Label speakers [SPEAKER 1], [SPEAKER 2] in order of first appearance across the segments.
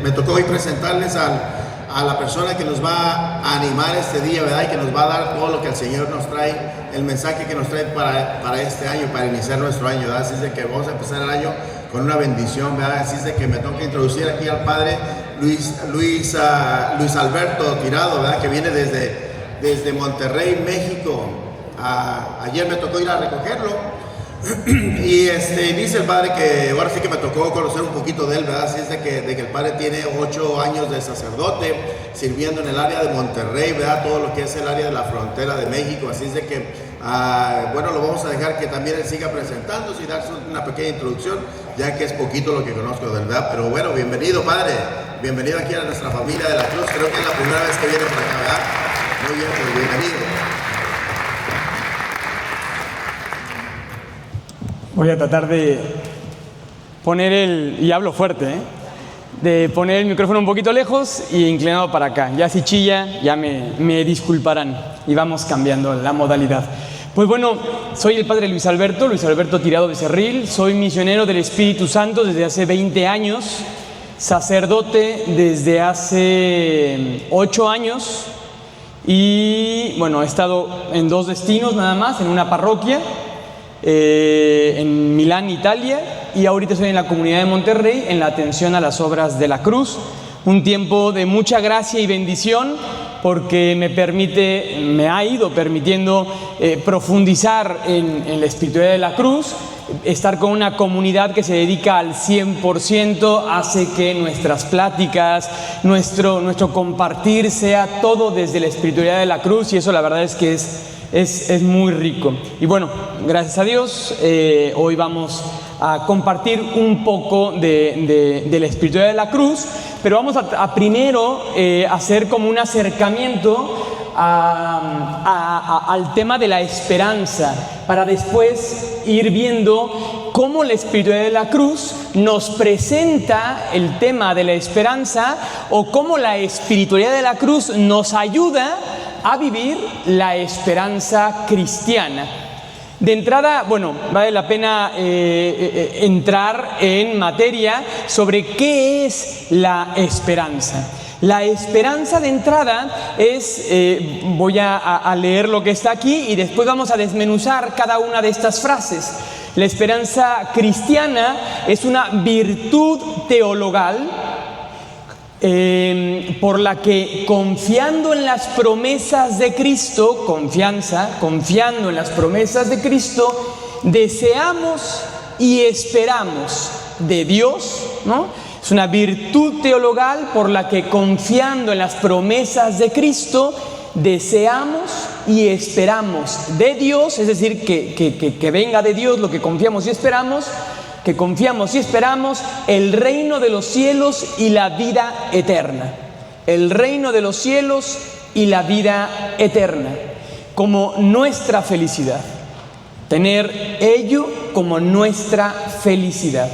[SPEAKER 1] me tocó hoy presentarles a la persona que nos va a animar este día, ¿verdad? Y que nos va a dar todo lo que el Señor nos trae, el mensaje que nos trae para este año, para iniciar nuestro año, ¿verdad? Así es de que vamos a empezar el año con una bendición, ¿verdad? Así es de que me toca introducir aquí al Padre Luis Alberto Tirado, ¿verdad? Que viene desde Monterrey, México. Ayer me tocó ir a recogerlo. Y dice el Padre que ahora sí que me tocó conocer un poquito de él, ¿verdad? Así es de que el Padre tiene 8 años de sacerdote sirviendo en el área de Monterrey, ¿verdad? Todo lo que es el área de la frontera de México. Así es de que, bueno, lo vamos a dejar que también él siga presentándose y darse una pequeña introducción, ya que es poquito lo que conozco de verdad. Pero bueno, bienvenido, Padre. Bienvenido aquí a nuestra familia de la Cruz. Creo que es la primera vez que viene por acá, ¿verdad? Muy bien, pues bienvenido.
[SPEAKER 2] Voy a tratar de poner y hablo fuerte, de poner el micrófono un poquito lejos y inclinado para acá. Ya si chilla, ya me disculparán y vamos cambiando la modalidad. Pues bueno, soy el Padre Luis Alberto Tirado Becerril, soy misionero del Espíritu Santo desde hace 20 años, sacerdote desde hace 8 años y bueno, he estado en 2 destinos nada más, en una parroquia, en Milán, Italia, y ahorita estoy en la comunidad de Monterrey en la atención a las obras de la cruz. Un tiempo de mucha gracia y bendición porque me ha ido permitiendo profundizar en la espiritualidad de la cruz. Estar con una comunidad que se dedica al 100% hace que nuestras pláticas, nuestro compartir sea todo desde la espiritualidad de la cruz, y eso la verdad es que es muy rico. Y bueno, gracias a Dios, hoy vamos a compartir un poco de la espiritualidad de la cruz, pero vamos a primero hacer como un acercamiento al tema de la esperanza, para después ir viendo cómo la espiritualidad de la cruz nos presenta el tema de la esperanza, o cómo la espiritualidad de la cruz nos ayuda a vivir la esperanza cristiana. De entrada, bueno, vale la pena entrar en materia sobre qué es la esperanza. La esperanza de entrada es, voy a leer lo que está aquí y después vamos a desmenuzar cada una de estas frases. La esperanza cristiana es una virtud teologal por la que, confiando en las promesas de Cristo, confiando en las promesas de Cristo, deseamos y esperamos de Dios, ¿no? Es una virtud teologal por la que, confiando en las promesas de Cristo, deseamos y esperamos de Dios, es decir, que venga de Dios lo que confiamos y esperamos, que confiamos y esperamos el reino de los cielos y la vida eterna. El reino de los cielos y la vida eterna como nuestra felicidad. Tener ello como nuestra felicidad.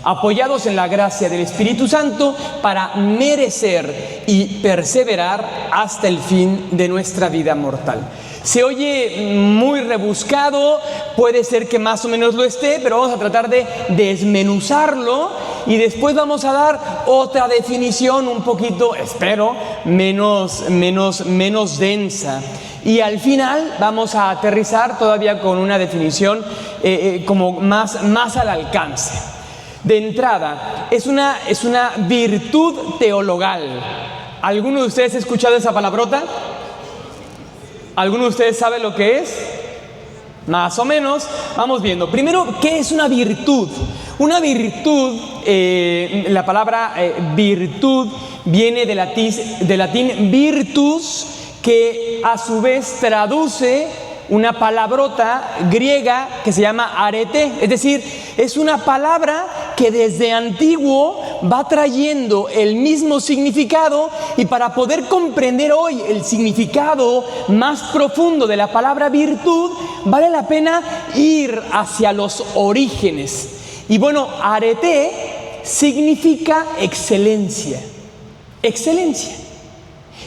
[SPEAKER 2] Apoyados en la gracia del Espíritu Santo para merecer y perseverar hasta el fin de nuestra vida mortal. Se oye muy rebuscado, puede ser que más o menos lo esté, pero vamos a tratar de desmenuzarlo y después vamos a dar otra definición un poquito, espero, menos densa. Y al final vamos a aterrizar todavía con una definición como más al alcance. De entrada, es una virtud teologal. ¿Alguno de ustedes ha escuchado esa palabrota? ¿Alguno de ustedes sabe lo que es? Más o menos. Vamos viendo. Primero, ¿qué es una virtud? Una virtud, la palabra virtud viene del latín virtus, que a su vez traduce una palabrota griega que se llama arete, es decir, es una palabra que desde antiguo va trayendo el mismo significado, y para poder comprender hoy el significado más profundo de la palabra virtud, vale la pena ir hacia los orígenes. Y bueno, arete significa excelencia, excelencia.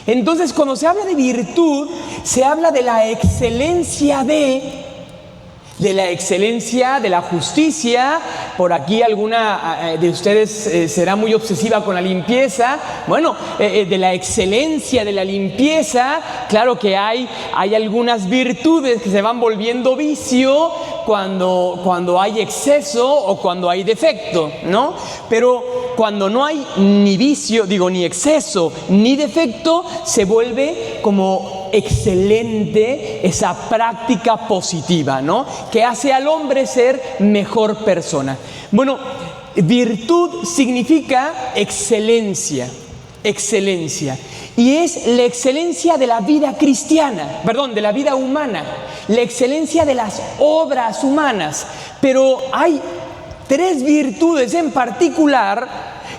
[SPEAKER 2] Entonces, cuando se habla de virtud, se habla de la excelencia de, de la excelencia, de la justicia. Por aquí alguna de ustedes será muy obsesiva con la limpieza. Bueno, de la excelencia, de la limpieza, claro que hay algunas virtudes que se van volviendo vicio cuando hay exceso o cuando hay defecto, ¿no? Pero cuando no hay ni vicio, ni exceso ni defecto, se vuelve como excelente esa práctica positiva, ¿no? Que hace al hombre ser mejor persona. Bueno, virtud significa excelencia, excelencia. Y es la excelencia de la vida cristiana, de la vida humana, la excelencia de las obras humanas. Pero hay 3 virtudes en particular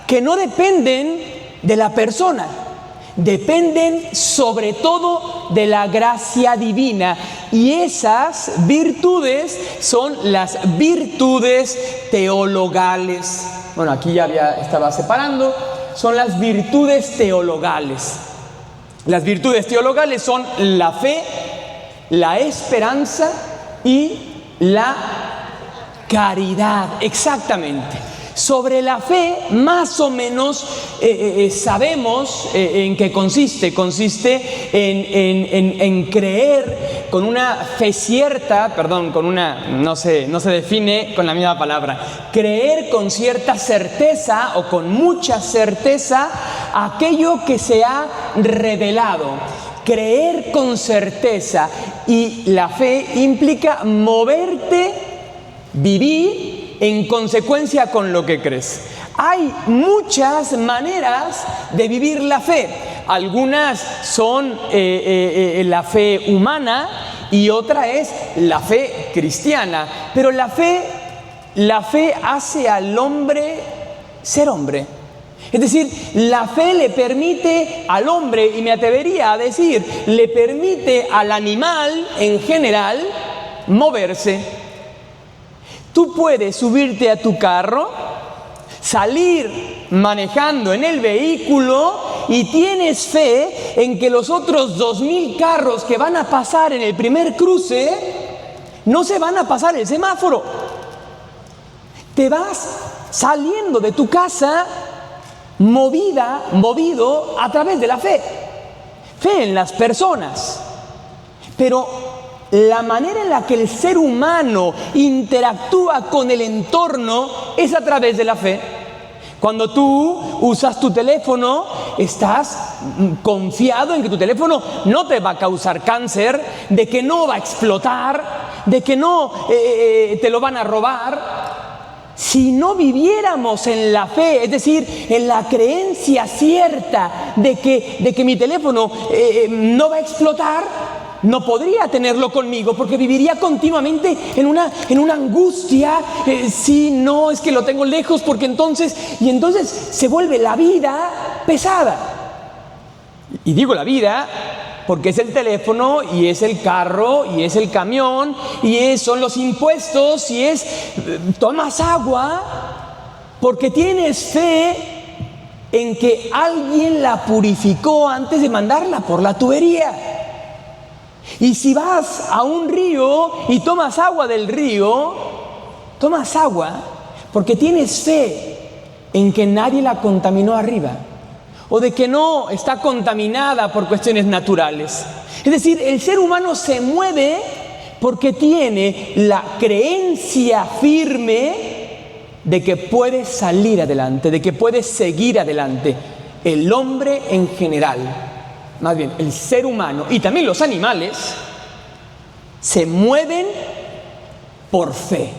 [SPEAKER 2] que no dependen de la persona. Dependen sobre todo de la gracia divina, y esas virtudes son las virtudes teologales. Bueno, aquí ya estaba separando, son las virtudes teologales. Las virtudes teologales son la fe, la esperanza y la caridad, exactamente. Sobre la fe, más o menos sabemos en qué consiste. Consiste en creer con una fe cierta, no se define con la misma palabra. Creer con cierta certeza o con mucha certeza aquello que se ha revelado. Creer con certeza, y la fe implica moverte, vivir en consecuencia con lo que crees. Hay muchas maneras de vivir la fe. Algunas son la fe humana y otra es la fe cristiana. Pero la fe hace al hombre ser hombre. Es decir, la fe le permite al hombre, y me atrevería a decir, le permite al animal en general moverse. Tú puedes subirte a tu carro, salir manejando en el vehículo, y tienes fe en que los otros 2000 carros que van a pasar en el primer cruce no se van a pasar el semáforo. Te vas saliendo de tu casa movido a través de la fe. Fe en las personas. Pero la manera en la que el ser humano interactúa con el entorno es a través de la fe. Cuando tú usas tu teléfono, estás confiado en que tu teléfono no te va a causar cáncer, de que no va a explotar, de que no te lo van a robar. Si no viviéramos en la fe, es decir, en la creencia cierta de que mi teléfono no va a explotar, no podría tenerlo conmigo, porque viviría continuamente en una angustia. Si no, es que lo tengo lejos, porque entonces se vuelve la vida pesada. Y digo la vida porque es el teléfono, y es el carro, y es el camión, y son los impuestos, y tomas agua porque tienes fe en que alguien la purificó antes de mandarla por la tubería. Y si vas a un río y tomas agua del río, tomas agua porque tienes fe en que nadie la contaminó arriba, o de que no está contaminada por cuestiones naturales. Es decir, el ser humano se mueve porque tiene la creencia firme de que puede salir adelante, de que puede seguir adelante. El hombre en general, más bien el ser humano y también los animales, se mueven por fe.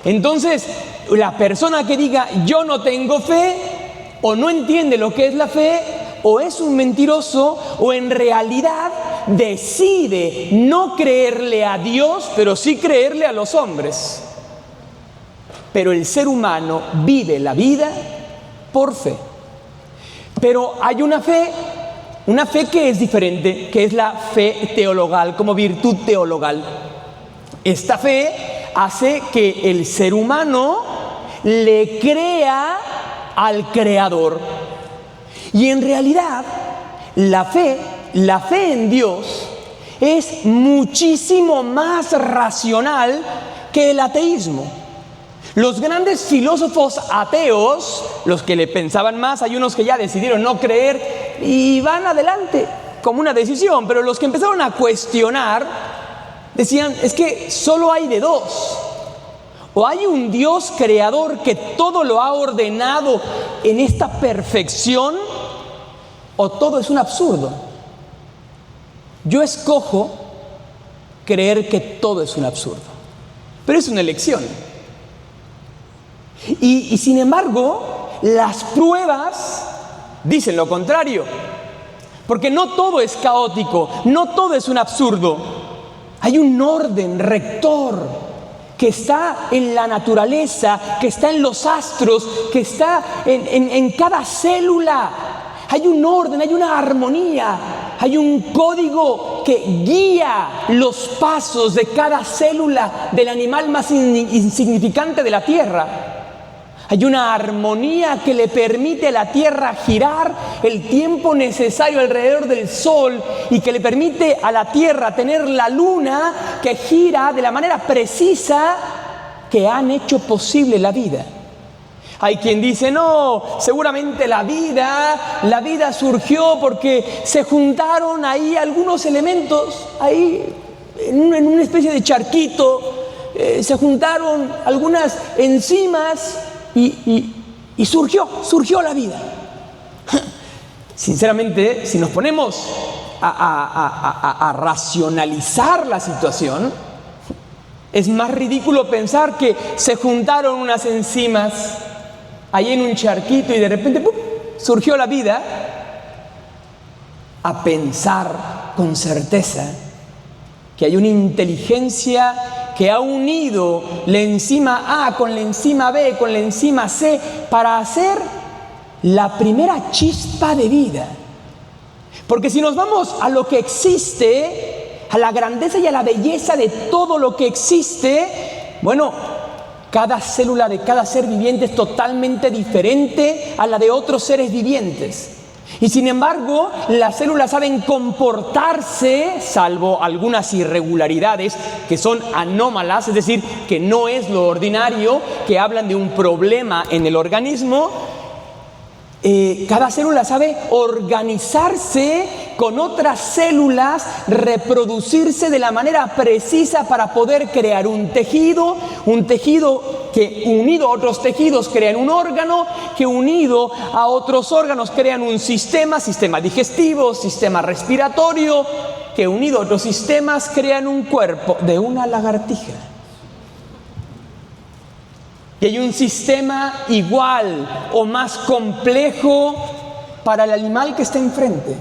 [SPEAKER 2] Entonces, la persona que diga yo no tengo fe, o no entiende lo que es la fe, o es un mentiroso, o en realidad decide no creerle a Dios, pero sí creerle a los hombres. Pero el ser humano vive la vida por fe. Pero hay una fe que es diferente, que es la fe teologal, como virtud teologal. Esta fe hace que el ser humano le crea al Creador. Y en realidad, la fe en Dios es muchísimo más racional que el ateísmo. Los grandes filósofos ateos, los que le pensaban más, hay unos que ya decidieron no creer y van adelante como una decisión, pero los que empezaron a cuestionar decían, es que solo hay de dos. O hay un Dios creador que todo lo ha ordenado en esta perfección, o todo es un absurdo. Yo escojo creer que todo es un absurdo, pero es una elección. Y sin embargo, las pruebas dicen lo contrario, porque no todo es caótico, no todo es un absurdo. Hay un orden rector que está en la naturaleza, que está en los astros, que está en cada célula. Hay un orden, hay una armonía, hay un código que guía los pasos de cada célula del animal más insignificante de la Tierra. Hay una armonía que le permite a la Tierra girar el tiempo necesario alrededor del Sol y que le permite a la Tierra tener la Luna que gira de la manera precisa que han hecho posible la vida. Hay quien dice, no, seguramente la vida surgió porque se juntaron ahí algunos elementos, ahí en una especie de charquito, se juntaron algunas enzimas y surgió la vida. Sinceramente, si nos ponemos a racionalizar la situación, es más ridículo pensar que se juntaron unas enzimas ahí en un charquito y de repente ¡pum!, surgió la vida, a pensar con certeza que hay una inteligencia que ha unido la enzima A con la enzima B, con la enzima C, para hacer la primera chispa de vida. Porque si nos vamos a lo que existe, a la grandeza y a la belleza de todo lo que existe, bueno, cada célula de cada ser viviente es totalmente diferente a la de otros seres vivientes. Y sin embargo, las células saben comportarse, salvo algunas irregularidades que son anómalas, es decir, que no es lo ordinario, que hablan de un problema en el organismo. Cada célula sabe organizarse con otras células, reproducirse de la manera precisa para poder crear un tejido que unido a otros tejidos crean un órgano, que unido a otros órganos crean un sistema digestivo, sistema respiratorio, que unido a otros sistemas crean un cuerpo de una lagartija. Y hay un sistema igual o más complejo para el animal que está enfrente.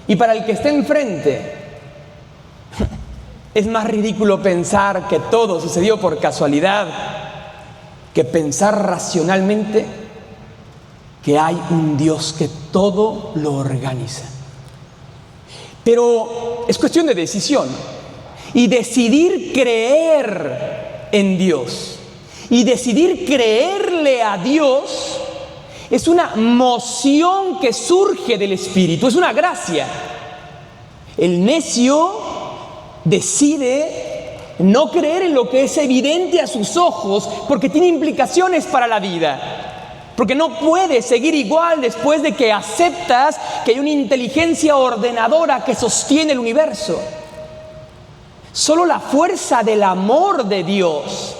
[SPEAKER 2] Y para el que está enfrente, es más ridículo pensar que todo sucedió por casualidad que pensar racionalmente que hay un Dios que todo lo organiza. Pero es cuestión de decisión. Y decidir creer en Dios y decidir creerle a Dios es una moción que surge del Espíritu, es una gracia. El necio decide no creer en lo que es evidente a sus ojos porque tiene implicaciones para la vida. Porque no puedes seguir igual después de que aceptas que hay una inteligencia ordenadora que sostiene el universo. Solo la fuerza del amor de Dios,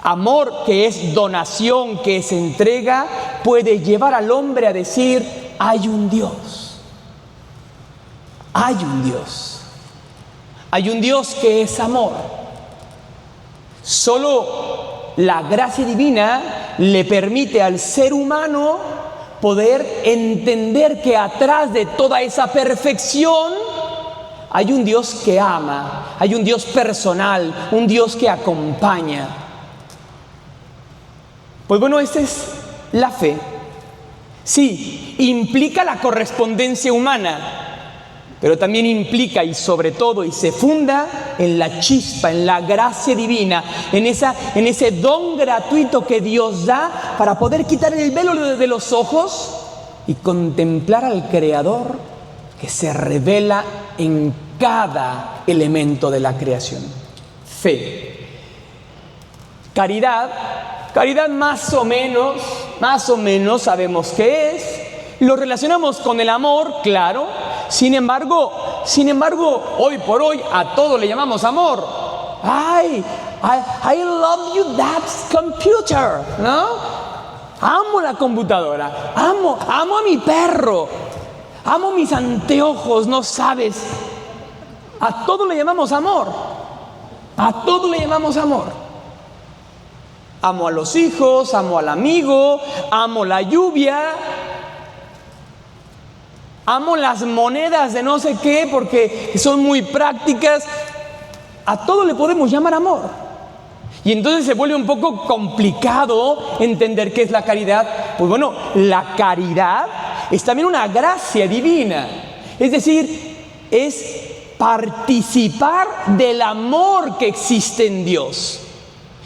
[SPEAKER 2] amor que es donación, que es entrega, puede llevar al hombre a decir, hay un Dios. Hay un Dios. Hay un Dios que es amor. Solo la gracia divina le permite al ser humano poder entender que atrás de toda esa perfección hay un Dios que ama, hay un Dios personal, un Dios que acompaña. Pues bueno, esta es la fe. Sí, implica la correspondencia humana, pero también implica y sobre todo y se funda en la chispa, en la gracia divina, en ese don gratuito que Dios da para poder quitar el velo de los ojos y contemplar al Creador que se revela en cada elemento de la creación. Fe. Caridad más o menos sabemos qué es. Lo relacionamos con el amor, claro. Sin embargo, hoy por hoy a todo le llamamos amor. I love you, that computer, ¿no? Amo la computadora, amo a mi perro, amo mis anteojos, no sabes. A todo le llamamos amor. Amo a los hijos, amo al amigo, amo la lluvia, amo las monedas de no sé qué porque son muy prácticas. A todo le podemos llamar amor. Y entonces se vuelve un poco complicado entender qué es la caridad. Pues bueno, la caridad es también una gracia divina. Es decir, es participar del amor que existe en Dios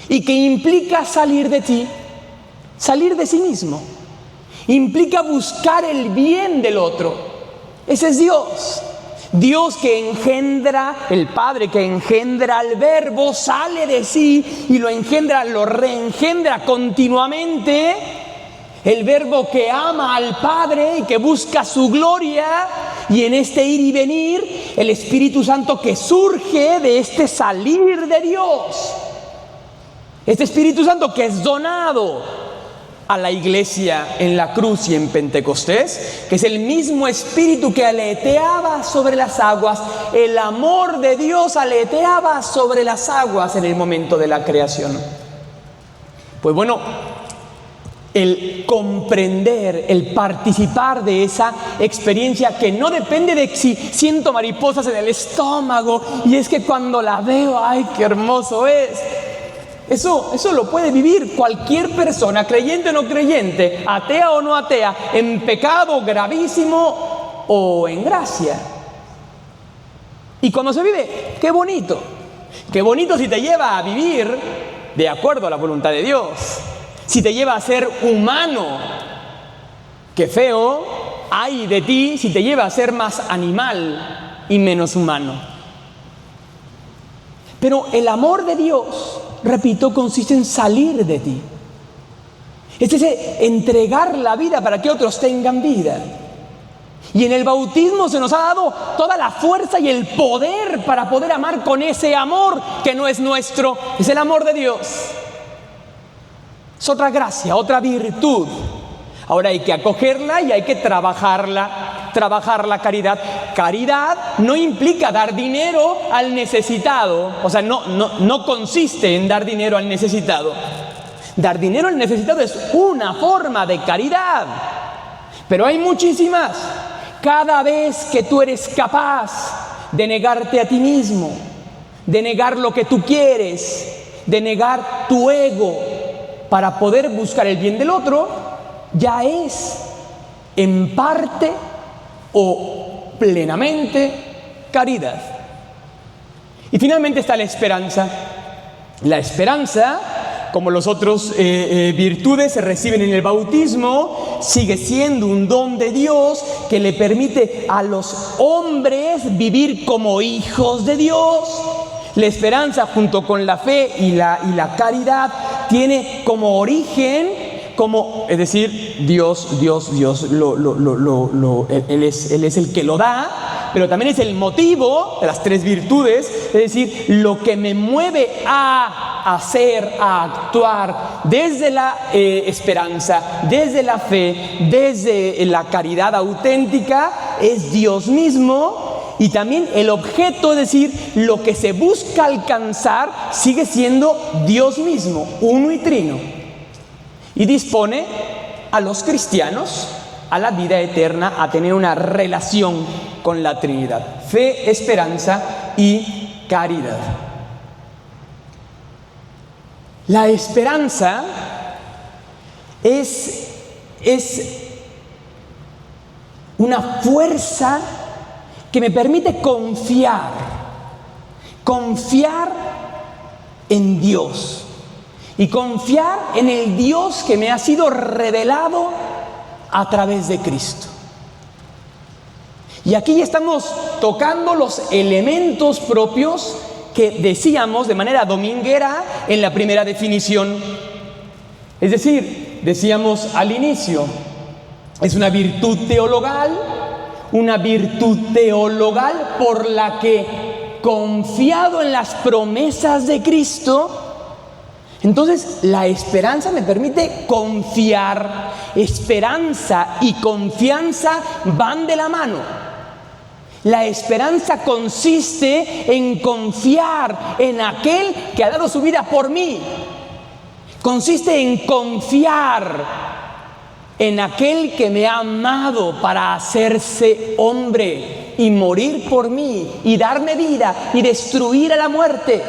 [SPEAKER 2] y que implica salir de ti, salir de sí mismo. Implica buscar el bien del otro. Ese es Dios. Dios que engendra, el Padre que engendra al Verbo, sale de sí y lo engendra, lo reengendra continuamente. El Verbo que ama al Padre y que busca su gloria, y en este ir y venir, el Espíritu Santo que surge de este salir de Dios. Este Espíritu Santo que es donado a la iglesia en la cruz y en Pentecostés, que es el mismo Espíritu que aleteaba sobre las aguas. El amor de Dios aleteaba sobre las aguas en el momento de la creación. Pues bueno, el comprender, el participar de esa experiencia que no depende de si siento mariposas en el estómago y es que cuando la veo, ¡ay, qué hermoso es! Eso lo puede vivir cualquier persona, creyente o no creyente, atea o no atea, en pecado gravísimo o en gracia. Y cuando se vive, qué bonito si te lleva a vivir de acuerdo a la voluntad de Dios, si te lleva a ser humano. Qué feo, ay de ti, si te lleva a ser más animal y menos humano. Pero el amor de Dios, repito, consiste en salir de ti. Es ese entregar la vida para que otros tengan vida. Y en el bautismo se nos ha dado toda la fuerza y el poder para poder amar con ese amor que no es nuestro, es el amor de Dios. Es otra gracia, otra virtud. Ahora hay que acogerla y hay que trabajar la caridad. Caridad no implica dar dinero al necesitado. O sea, no consiste en dar dinero al necesitado. Dar dinero al necesitado es una forma de caridad. Pero hay muchísimas. Cada vez que tú eres capaz de negarte a ti mismo, de negar lo que tú quieres, de negar tu ego para poder buscar el bien del otro, ya es en parte o plenamente caridad. Y finalmente está la esperanza. La esperanza, como los otros virtudes se reciben en el bautismo, sigue siendo un don de Dios que le permite a los hombres vivir como hijos de Dios. La esperanza, junto con la fe y la caridad, tiene como origen, es decir, Dios, Él es el que lo da, pero también es el motivo de las tres virtudes, es decir, lo que me mueve a hacer, a actuar desde la esperanza, desde la fe, desde la caridad auténtica, es Dios mismo. Y también el objeto, es decir, lo que se busca alcanzar, sigue siendo Dios mismo, uno y trino. Y dispone a los cristianos a la vida eterna, a tener una relación con la Trinidad. Fe, esperanza y caridad. La esperanza es una fuerza que me permite confiar en Dios y confiar en el Dios que me ha sido revelado a través de Cristo. Y aquí ya estamos tocando los elementos propios que decíamos de manera dominguera en la primera definición. Es decir, decíamos al inicio, es una virtud teologal por la que, confiado en las promesas de Cristo, entonces la esperanza me permite confiar. Esperanza y confianza van de la mano. La esperanza consiste en confiar en aquel que ha dado su vida por mí. Consiste en confiar en aquel que me ha amado para hacerse hombre y morir por mí y darme vida y destruir a la muerte.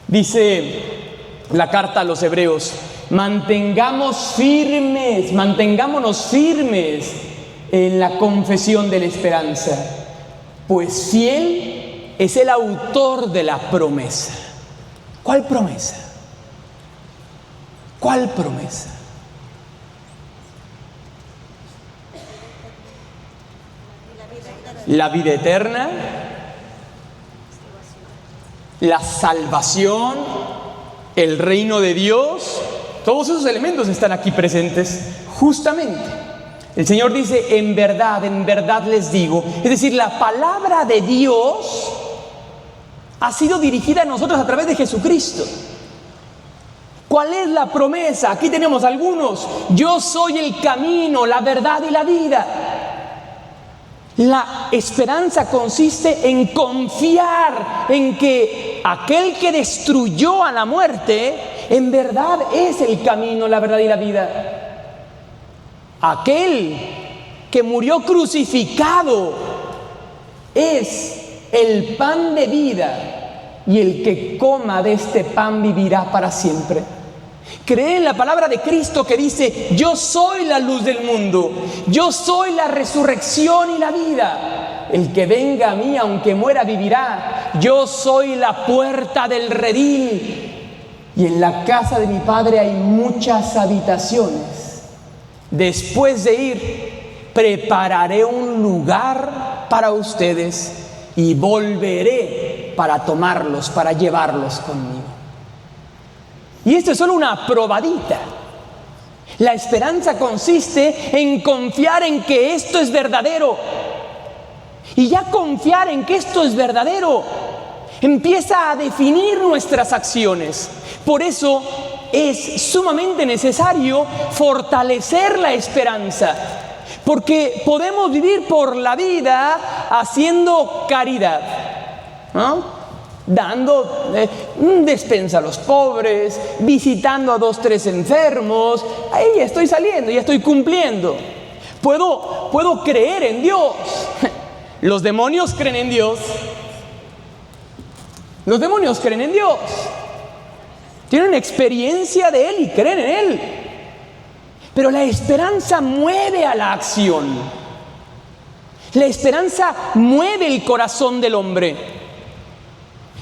[SPEAKER 2] Dice la carta a los Hebreos, mantengámonos firmes en la confesión de la esperanza, pues fiel es el autor de la promesa. ¿Cuál promesa? ¿Cuál promesa? La vida eterna, la salvación, el reino de Dios, todos esos elementos están aquí presentes. Justamente, el Señor dice, en verdad les digo. Es decir, la palabra de Dios ha sido dirigida a nosotros a través de Jesucristo. ¿Cuál es la promesa? Aquí tenemos algunos. Yo soy el camino, la verdad y la vida. La esperanza consiste en confiar en que aquel que destruyó a la muerte, en verdad es el camino, la verdad y la vida. Aquel que murió crucificado es el pan de vida, y el que coma de este pan vivirá para siempre. Cree en la palabra de Cristo que dice, yo soy la luz del mundo, yo soy la resurrección y la vida. El que venga a mí, aunque muera, vivirá. Yo soy la puerta del redil, y en la casa de mi Padre hay muchas habitaciones. Después de ir, prepararé un lugar para ustedes y volveré para tomarlos, para llevarlos conmigo. Y esto es solo una probadita. La esperanza consiste en confiar en que esto es verdadero. Y ya confiar en que esto es verdadero empieza a definir nuestras acciones. Por eso es sumamente necesario fortalecer la esperanza. Porque podemos vivir por la vida haciendo caridad, ¿no? Dando despensa a los pobres, visitando a 2, 3 enfermos. Ahí ya estoy saliendo, ya estoy cumpliendo. Puedo creer en Dios. Los demonios creen en Dios. Los demonios creen en Dios. Tienen experiencia de Él y creen en Él. Pero la esperanza mueve a la acción. La esperanza mueve el corazón del hombre.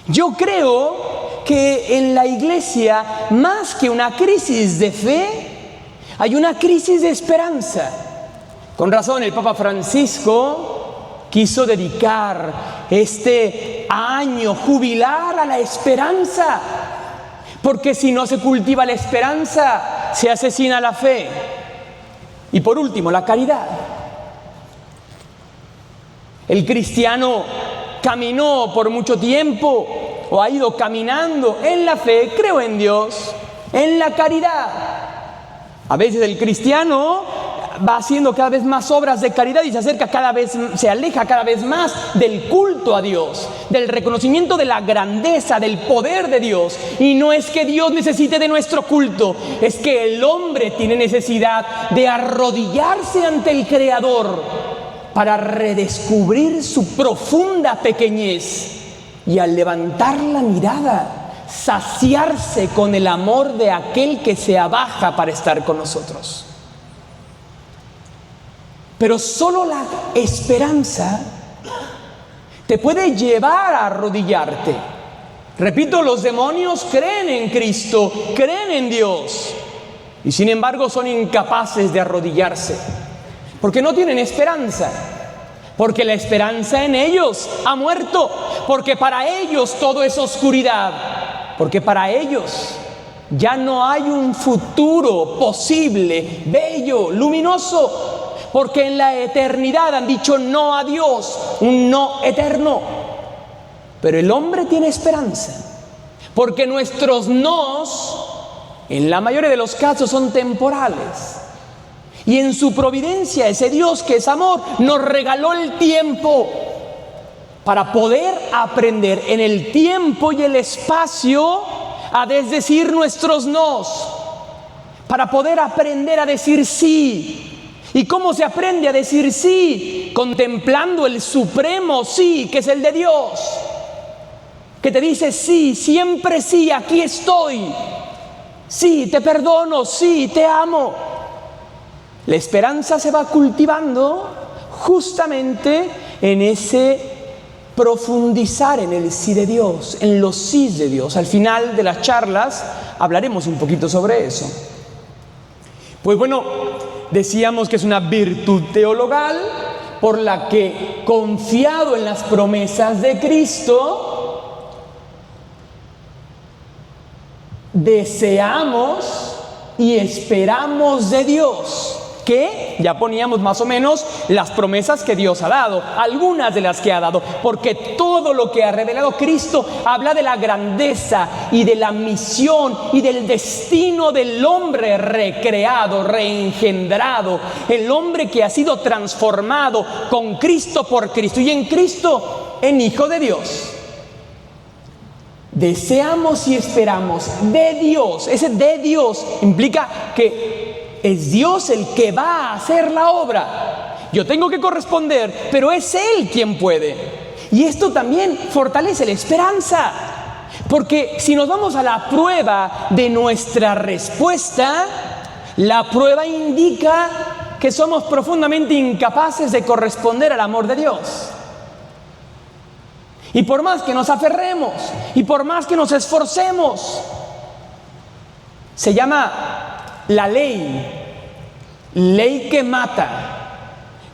[SPEAKER 2] Yo creo que en la iglesia, más que una crisis de fe, hay una crisis de esperanza. Con razón, el Papa Francisco quiso dedicar este año jubilar a la esperanza, porque si no se cultiva la esperanza, se asesina la fe. Y por último, la caridad. El cristiano caminó por mucho tiempo o ha ido caminando en la fe, creo en Dios, en la caridad. A veces el cristiano va haciendo cada vez más obras de caridad y se aleja cada vez más del culto a Dios, del reconocimiento de la grandeza, del poder de Dios. Y no es que Dios necesite de nuestro culto, es que el hombre tiene necesidad de arrodillarse ante el Creador para redescubrir su profunda pequeñez y al levantar la mirada, saciarse con el amor de aquel que se abaja para estar con nosotros. Pero solo la esperanza te puede llevar a arrodillarte. Repito, los demonios creen en Cristo, creen en Dios, y sin embargo son incapaces de arrodillarse, porque no tienen esperanza. porque la esperanza en ellos ha muerto, porque para ellos todo es oscuridad, porque para ellos ya no hay un futuro posible, bello, luminoso, porque en la eternidad han dicho no a Dios, un no eterno. Pero el hombre tiene esperanza, porque nuestros nos, en la mayoría de los casos, son temporales. Y en su providencia, ese Dios que es amor, nos regaló el tiempo para poder aprender en el tiempo y el espacio a desdecir nuestros nos, para poder aprender a decir sí. ¿Y cómo se aprende a decir sí? Contemplando el supremo sí, que es el de Dios, que te dice sí, siempre sí, aquí estoy, sí, te perdono, sí, te amo. La esperanza se va cultivando justamente en ese profundizar en el sí de Dios, en los sís de Dios. Al final de las charlas hablaremos un poquito sobre eso. Pues bueno, decíamos que es una virtud teologal por la que, confiado en las promesas de Cristo, deseamos y esperamos de Dios, que ya poníamos más o menos las promesas que Dios ha dado, algunas de las que ha dado, porque todo lo que ha revelado Cristo habla de la grandeza y de la misión y del destino del hombre recreado, reengendrado, el hombre que ha sido transformado con Cristo, por Cristo y en Cristo en Hijo de Dios. Deseamos y esperamos de Dios. Ese de Dios implica que es Dios el que va a hacer la obra. Yo tengo que corresponder, pero es Él quien puede. Y esto también fortalece la esperanza, porque si nos vamos a la prueba de nuestra respuesta, la prueba indica que somos profundamente incapaces de corresponder al amor de Dios. Y por más que nos aferremos, y por más que nos esforcemos, se llama la ley que mata,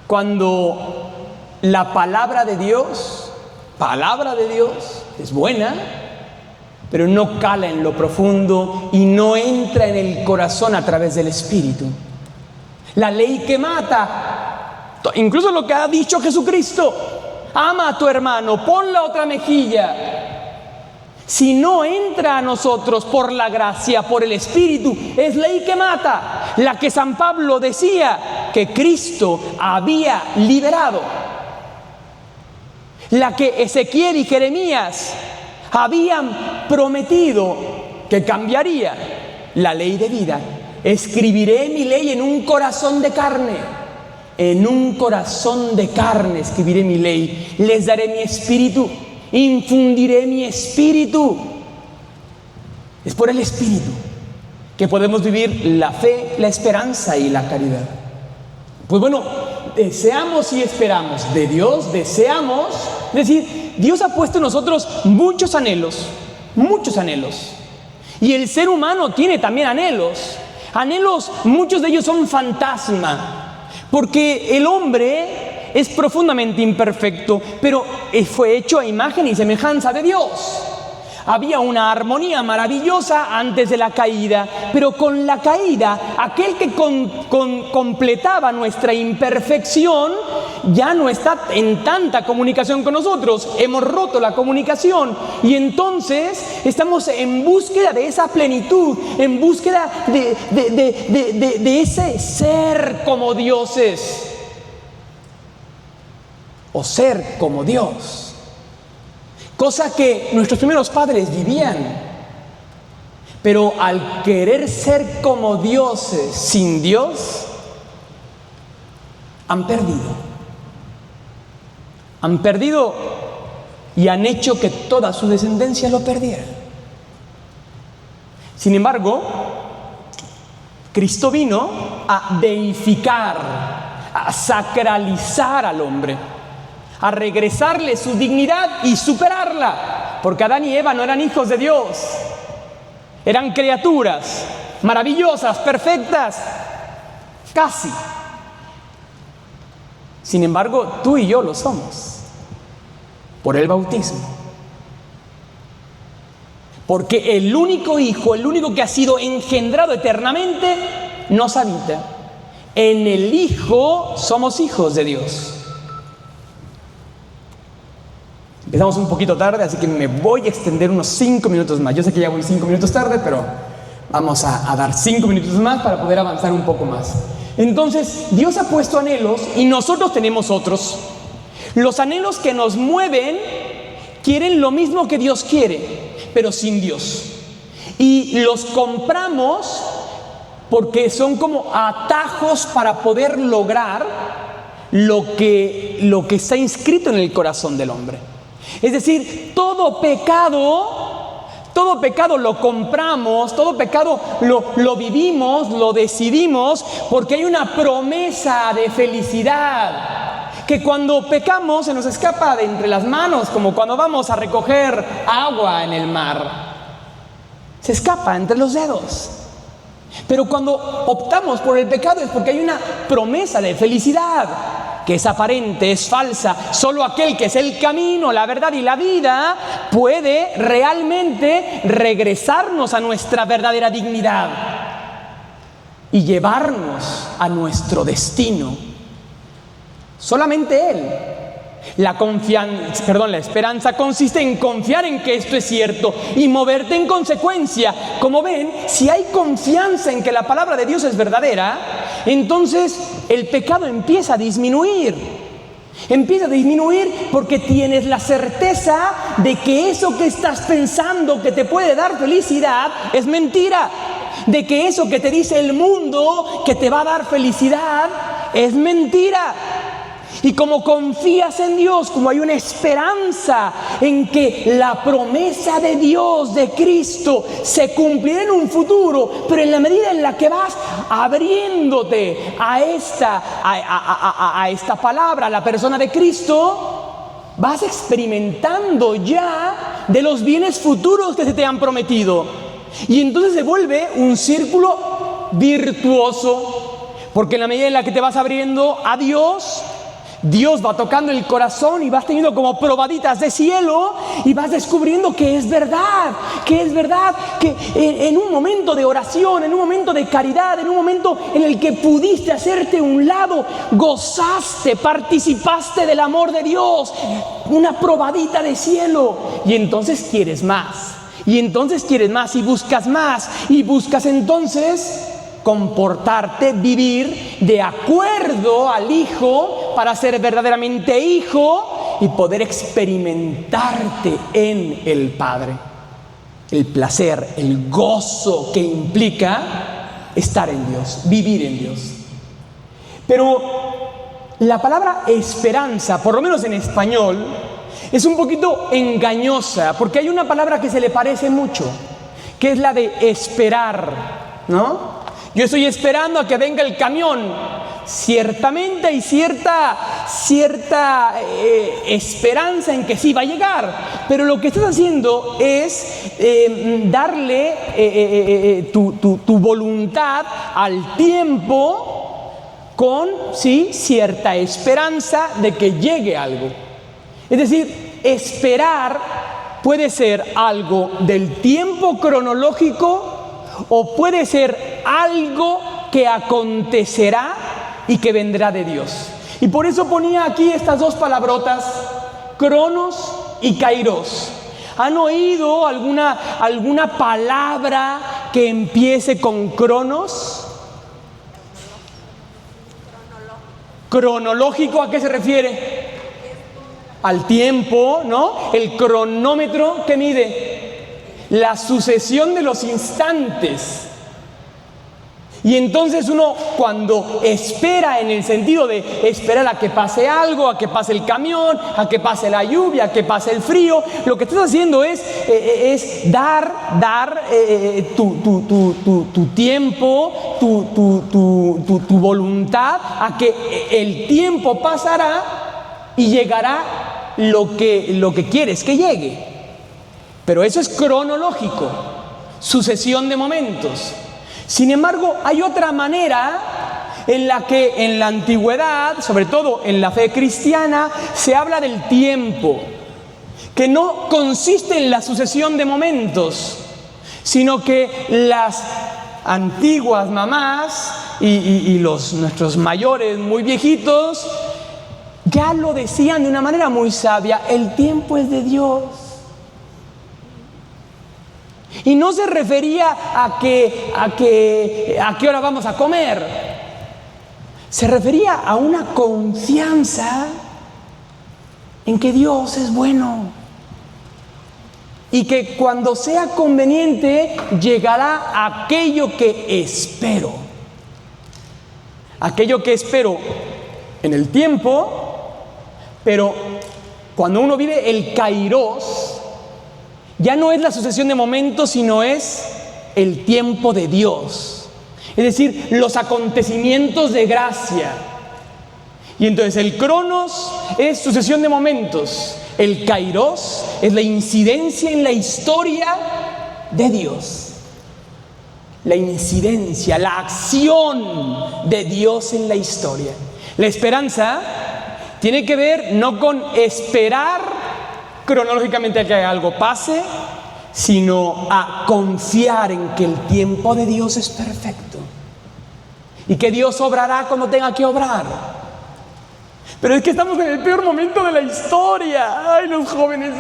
[SPEAKER 2] cuando la palabra de Dios es buena, pero no cala en lo profundo y no entra en el corazón a través del Espíritu. La ley que mata, incluso lo que ha dicho Jesucristo: ama a tu hermano, pon la otra mejilla. Si no entra a nosotros por la gracia, por el Espíritu, es ley que mata, la que San Pablo decía que Cristo había liberado, la que Ezequiel y Jeremías habían prometido que cambiaría, la ley de vida. Escribiré mi ley en un corazón de carne. En un corazón de carne escribiré mi ley. Les daré mi espíritu, infundiré mi espíritu. Es por el Espíritu que podemos vivir la fe, la esperanza y la caridad. Pues bueno, deseamos y esperamos de Dios, deseamos, es decir, Dios ha puesto en nosotros muchos anhelos, y el ser humano tiene también anhelos, muchos de ellos son fantasma, porque el hombre es profundamente imperfecto, pero fue hecho a imagen y semejanza de Dios. Había una armonía maravillosa antes de la caída, pero con la caída, aquel que completaba nuestra imperfección ya no está en tanta comunicación con nosotros. Hemos roto la comunicación y entonces estamos en búsqueda de esa plenitud, en búsqueda de ese ser como dioses o ser como Dios. Cosa que nuestros primeros padres vivían, pero al querer ser como dioses sin Dios, han perdido y han hecho que toda su descendencia lo perdiera. Sin embargo, Cristo vino a deificar, a sacralizar al hombre, a regresarle su dignidad y superarla, porque Adán y Eva no eran hijos de Dios, eran criaturas maravillosas, perfectas, casi. Sin embargo, tú y yo lo somos por el bautismo. Porque el único Hijo, el único que ha sido engendrado eternamente, nos habita. En el Hijo somos hijos de Dios. Empezamos un poquito tarde, así que me voy a extender unos 5 minutos más. Yo sé que ya voy 5 minutos tarde, pero vamos a dar 5 minutos más para poder avanzar un poco más. Entonces, Dios ha puesto anhelos y nosotros tenemos otros. Los anhelos que nos mueven quieren lo mismo que Dios quiere, pero sin Dios. Y los compramos porque son como atajos para poder lograr lo que está inscrito en el corazón del hombre. Es decir, todo pecado lo compramos, todo pecado lo vivimos, lo decidimos, porque hay una promesa de felicidad que cuando pecamos se nos escapa de entre las manos, como cuando vamos a recoger agua en el mar. Se escapa entre los dedos. Pero cuando optamos por el pecado es porque hay una promesa de felicidad que es aparente, es falsa. Solo aquel que es el camino, la verdad y la vida puede realmente regresarnos a nuestra verdadera dignidad y llevarnos a nuestro destino. Solamente Él. La esperanza consiste en confiar en que esto es cierto y moverte en consecuencia. Como ven, si hay confianza en que la palabra de Dios es verdadera, entonces el pecado empieza a disminuir. Empieza a disminuir porque tienes la certeza de que eso que estás pensando que te puede dar felicidad es mentira. De que eso que te dice el mundo que te va a dar felicidad es mentira. Y como confías en Dios, como hay una esperanza en que la promesa de Dios, de Cristo, se cumplirá en un futuro, pero en la medida en la que vas abriéndote a esta palabra, a la persona de Cristo, vas experimentando ya de los bienes futuros que se te han prometido. Y entonces se vuelve un círculo virtuoso, porque en la medida en la que te vas abriendo a Dios, Dios va tocando el corazón y vas teniendo como probaditas de cielo y vas descubriendo que es verdad, que en un momento de oración, en un momento de caridad, en un momento en el que pudiste hacerte a un lado, gozaste, participaste del amor de Dios, una probadita de cielo, y entonces quieres más, y buscas entonces comportarte, vivir de acuerdo al Hijo para ser verdaderamente hijo y poder experimentarte en el Padre. El placer, el gozo que implica estar en Dios, vivir en Dios. Pero la palabra esperanza, por lo menos en español, es un poquito engañosa, porque hay una palabra que se le parece mucho, que es la de esperar, ¿no? Yo estoy esperando a que venga el camión. Ciertamente hay cierta esperanza en que sí va a llegar, pero lo que estás haciendo es darle tu voluntad al tiempo con cierta esperanza de que llegue algo. Es decir, esperar puede ser algo del tiempo cronológico o puede ser algo que acontecerá y que vendrá de Dios. Y por eso ponía aquí estas dos palabrotas, cronos y kairos. ¿Han oído alguna palabra que empiece con cronos? Cronológico, ¿a qué se refiere? Al tiempo, ¿no? El cronómetro que mide la sucesión de los instantes. Y entonces uno, cuando espera, en el sentido de esperar a que pase algo, a que pase el camión, a que pase la lluvia, a que pase el frío, lo que estás haciendo es dar tu tiempo, tu voluntad a que el tiempo pasará y llegará lo que quieres que llegue. Pero eso es cronológico, sucesión de momentos. Sin embargo, hay otra manera en la que en la antigüedad, sobre todo en la fe cristiana, se habla del tiempo, que no consiste en la sucesión de momentos, sino que las antiguas mamás y nuestros mayores muy viejitos ya lo decían de una manera muy sabia: el tiempo es de Dios. Y no se refería a qué hora vamos a comer. Se refería a una confianza en que Dios es bueno y que cuando sea conveniente llegará aquello que espero. Aquello que espero en el tiempo, pero cuando uno vive el kairos, ya no es la sucesión de momentos, sino es el tiempo de Dios. Es decir, los acontecimientos de gracia. Y entonces el cronos es sucesión de momentos. El kairos es la incidencia en la historia de Dios. La incidencia, la acción de Dios en la historia. La esperanza tiene que ver no con esperar cronológicamente a que algo pase, sino a confiar en que el tiempo de Dios es perfecto y que Dios obrará cuando tenga que obrar. Pero es que estamos en el peor momento de la historia. Ay, los jóvenes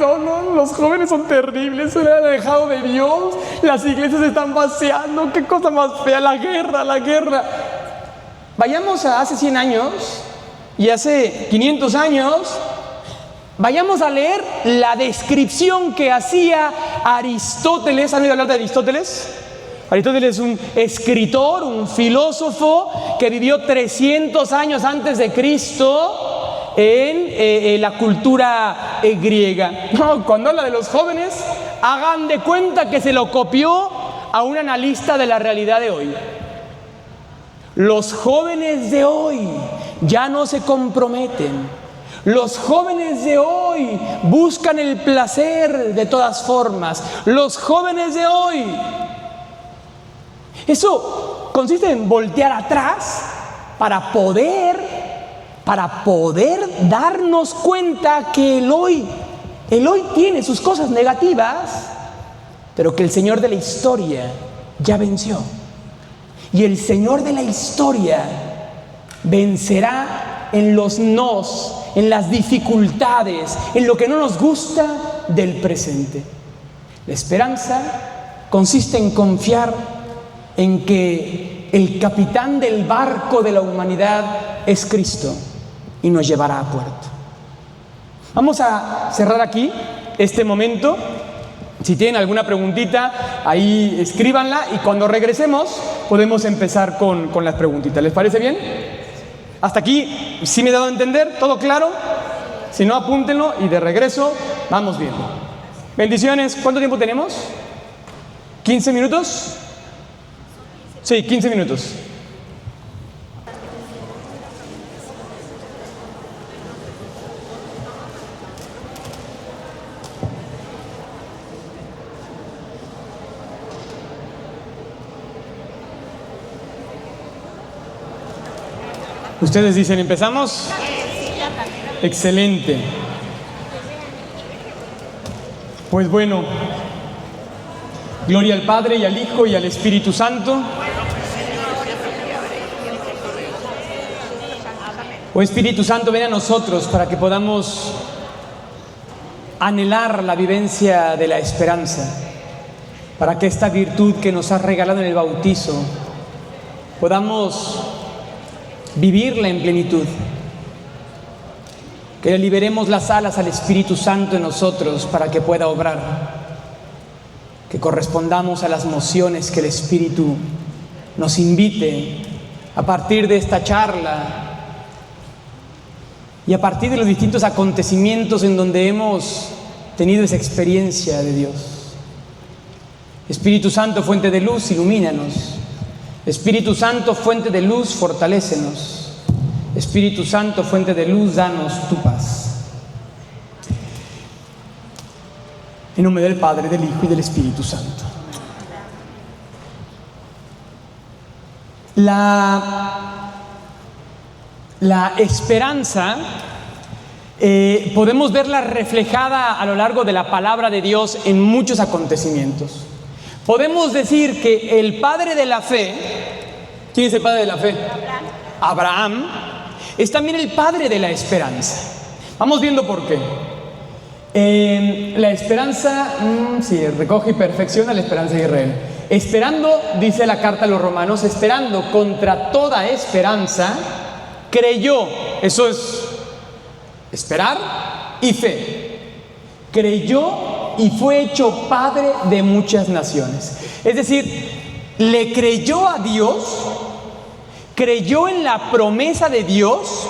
[SPEAKER 2] son terribles, se han alejado de Dios, las iglesias se están vaciando, qué cosa más fea, la guerra. Vayamos a hace 100 años y hace 500 años. Vayamos a leer la descripción que hacía Aristóteles. ¿Han oído hablar de Aristóteles? Aristóteles es un escritor, un filósofo que vivió 300 años antes de Cristo en la cultura griega. No, cuando habla de los jóvenes, hagan de cuenta que se lo copió a un analista de la realidad de hoy. Los jóvenes de hoy ya no se comprometen. Los jóvenes de hoy buscan el placer de todas formas. Los jóvenes de hoy, eso consiste en voltear atrás para poder darnos cuenta que el hoy tiene sus cosas negativas, pero que el Señor de la historia ya venció. Y el Señor de la historia vencerá en los nos, en las dificultades, en lo que no nos gusta del presente. La esperanza consiste en confiar en que el capitán del barco de la humanidad es Cristo y nos llevará a puerto. Vamos a cerrar aquí este momento. Si tienen alguna preguntita, ahí escríbanla y cuando regresemos podemos empezar con las preguntitas. ¿Les parece bien? Hasta aquí, ¿sí me he dado a entender? ¿Todo claro? Si no, apúntenlo y de regreso vamos viendo. Bendiciones. ¿Cuánto tiempo tenemos? ¿15 minutos? Sí, 15 minutos. Ustedes dicen, ¿empezamos? Excelente. Pues bueno, gloria al Padre y al Hijo y al Espíritu Santo. Oh Espíritu Santo, ven a nosotros para que podamos anhelar la vivencia de la esperanza, para que esta virtud que nos has regalado en el bautizo podamos vivirla en plenitud, que le liberemos las alas al Espíritu Santo en nosotros para que pueda obrar, que correspondamos a las mociones que el Espíritu nos invite a partir de esta charla y a partir de los distintos acontecimientos en donde hemos tenido esa experiencia de Dios. Espíritu Santo, fuente de luz, ilumínanos. Espíritu Santo, fuente de luz, fortalécenos. Espíritu Santo, fuente de luz, danos tu paz. En nombre del Padre, del Hijo y del Espíritu Santo. La La esperanza podemos verla reflejada a lo largo de la palabra de Dios en muchos acontecimientos. Podemos decir que el padre de la fe, ¿quién es el padre de la fe? Abraham, es también el padre de la esperanza. Vamos viendo por qué. La esperanza, sí, recoge y perfecciona la esperanza de Israel. Esperando, dice la carta a los romanos, esperando contra toda esperanza, creyó. Eso es esperar y fe. Creyó y fue hecho padre de muchas naciones. Es decir, le creyó a Dios, creyó en la promesa de Dios,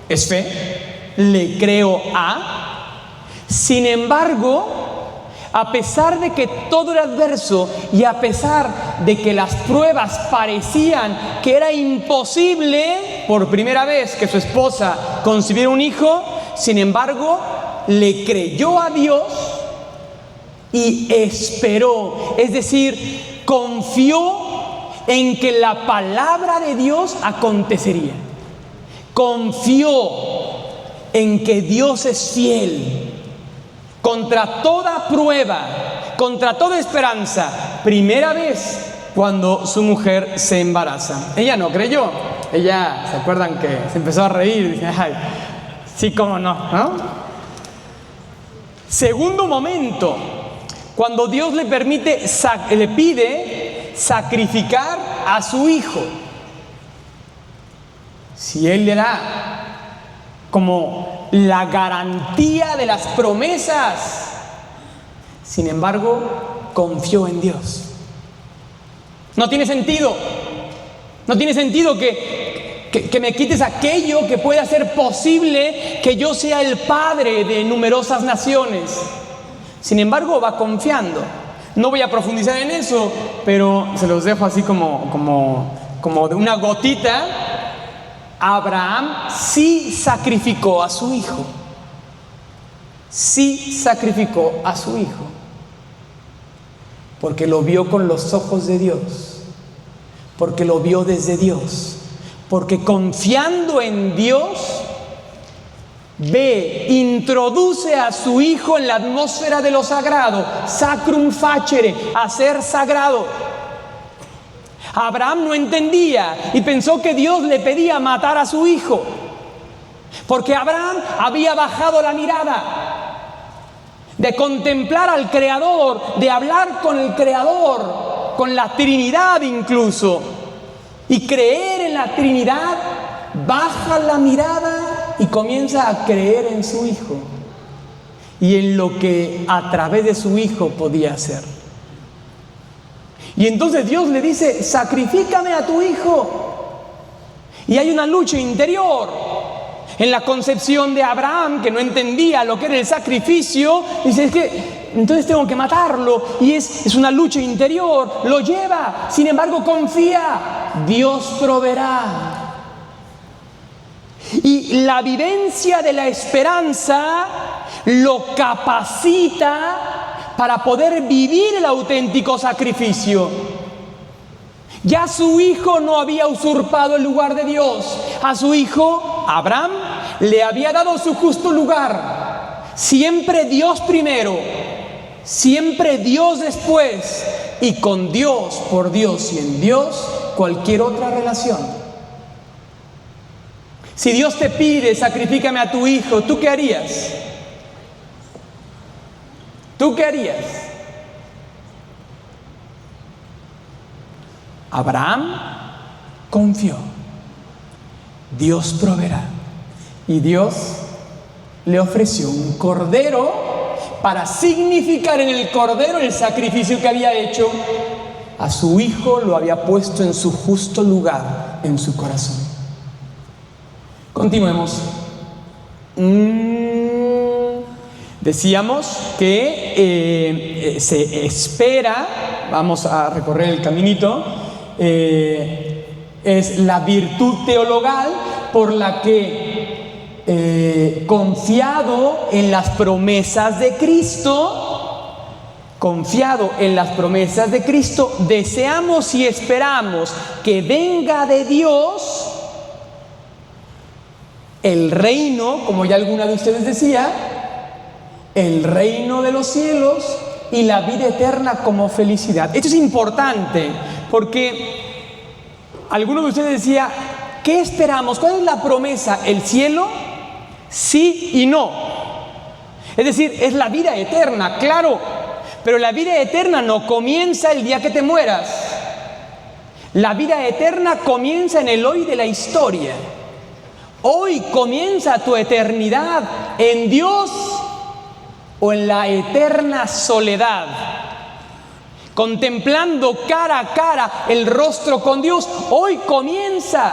[SPEAKER 2] es fe, le creo a. Sin embargo, a pesar de que todo era adverso y a pesar de que las pruebas parecían que era imposible por primera vez que su esposa concibiera un hijo, sin embargo, le creyó a Dios y esperó. Es decir, confió en que la palabra de Dios acontecería. Confió en que Dios es fiel. Contra toda prueba, contra toda esperanza, primera vez cuando su mujer se embaraza. Ella no creyó. Ella, ¿se acuerdan que se empezó a reír? Dice, ay, sí, cómo no, ¿no? Segundo momento, cuando Dios le pide sacrificar a su hijo. Si él le da como la garantía de las promesas, sin embargo, confió en Dios. No tiene sentido. No tiene sentido que me quites aquello que puede hacer posible que yo sea el padre de numerosas naciones. Sin embargo, va confiando. No voy a profundizar en eso, pero se los dejo así como de una gotita. Abraham sí sacrificó a su hijo. Sí sacrificó a su hijo. Porque lo vio con los ojos de Dios. Porque lo vio desde Dios. Porque confiando en Dios, introduce a su hijo en la atmósfera de lo sagrado. Sacrum facere, hacer sagrado. Abraham no entendía y pensó que Dios le pedía matar a su hijo, porque Abraham había bajado la mirada de contemplar al Creador, de hablar con el Creador, con la Trinidad incluso, y creer en la Trinidad. Baja la mirada y comienza a creer en su hijo y en lo que a través de su hijo podía hacer. Y entonces Dios le dice, sacrifícame a tu hijo. Y hay una lucha interior en la concepción de Abraham, que no entendía lo que era el sacrificio. Dice, es que entonces tengo que matarlo. Y es una lucha interior, lo lleva. Sin embargo, confía, Dios proveerá. Y la vivencia de la esperanza lo capacita para poder vivir el auténtico sacrificio. Ya su hijo no había usurpado el lugar de Dios. A su hijo, Abraham, le había dado su justo lugar. Siempre Dios primero, siempre Dios después, y con Dios, por Dios y en Dios, cualquier otra relación. Si Dios te pide, sacrifícame a tu hijo, ¿tú qué harías? ¿Tú qué harías? Abraham confió. Dios proveerá. Y Dios le ofreció un cordero para significar en el cordero el sacrificio que había hecho. A su hijo lo había puesto en su justo lugar en su corazón. Continuemos. Decíamos que se espera, vamos a recorrer el caminito, es la virtud teologal por la que, confiado en las promesas de Cristo, deseamos y esperamos que venga de Dios el reino, como ya alguna de ustedes decía, el reino de los cielos y la vida eterna como felicidad. Esto es importante porque alguno de ustedes decía, ¿qué esperamos? ¿Cuál es la promesa? ¿El cielo? Sí y no. Es decir, es la vida eterna, claro, pero la vida eterna no comienza el día que te mueras. La vida eterna comienza en el hoy de la historia. Hoy comienza tu eternidad en Dios o en la eterna soledad, contemplando cara a cara el rostro con Dios. Hoy comienza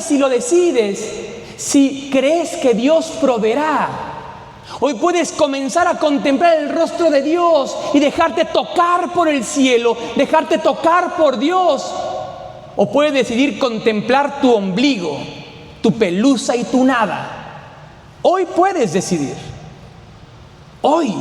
[SPEAKER 2] si lo decides, si crees que Dios proveerá. Hoy puedes comenzar a contemplar el rostro de Dios y dejarte tocar por el cielo, dejarte tocar por Dios. O puedes decidir contemplar tu ombligo, tu pelusa y tu nada. Hoy puedes decidir. Hoy.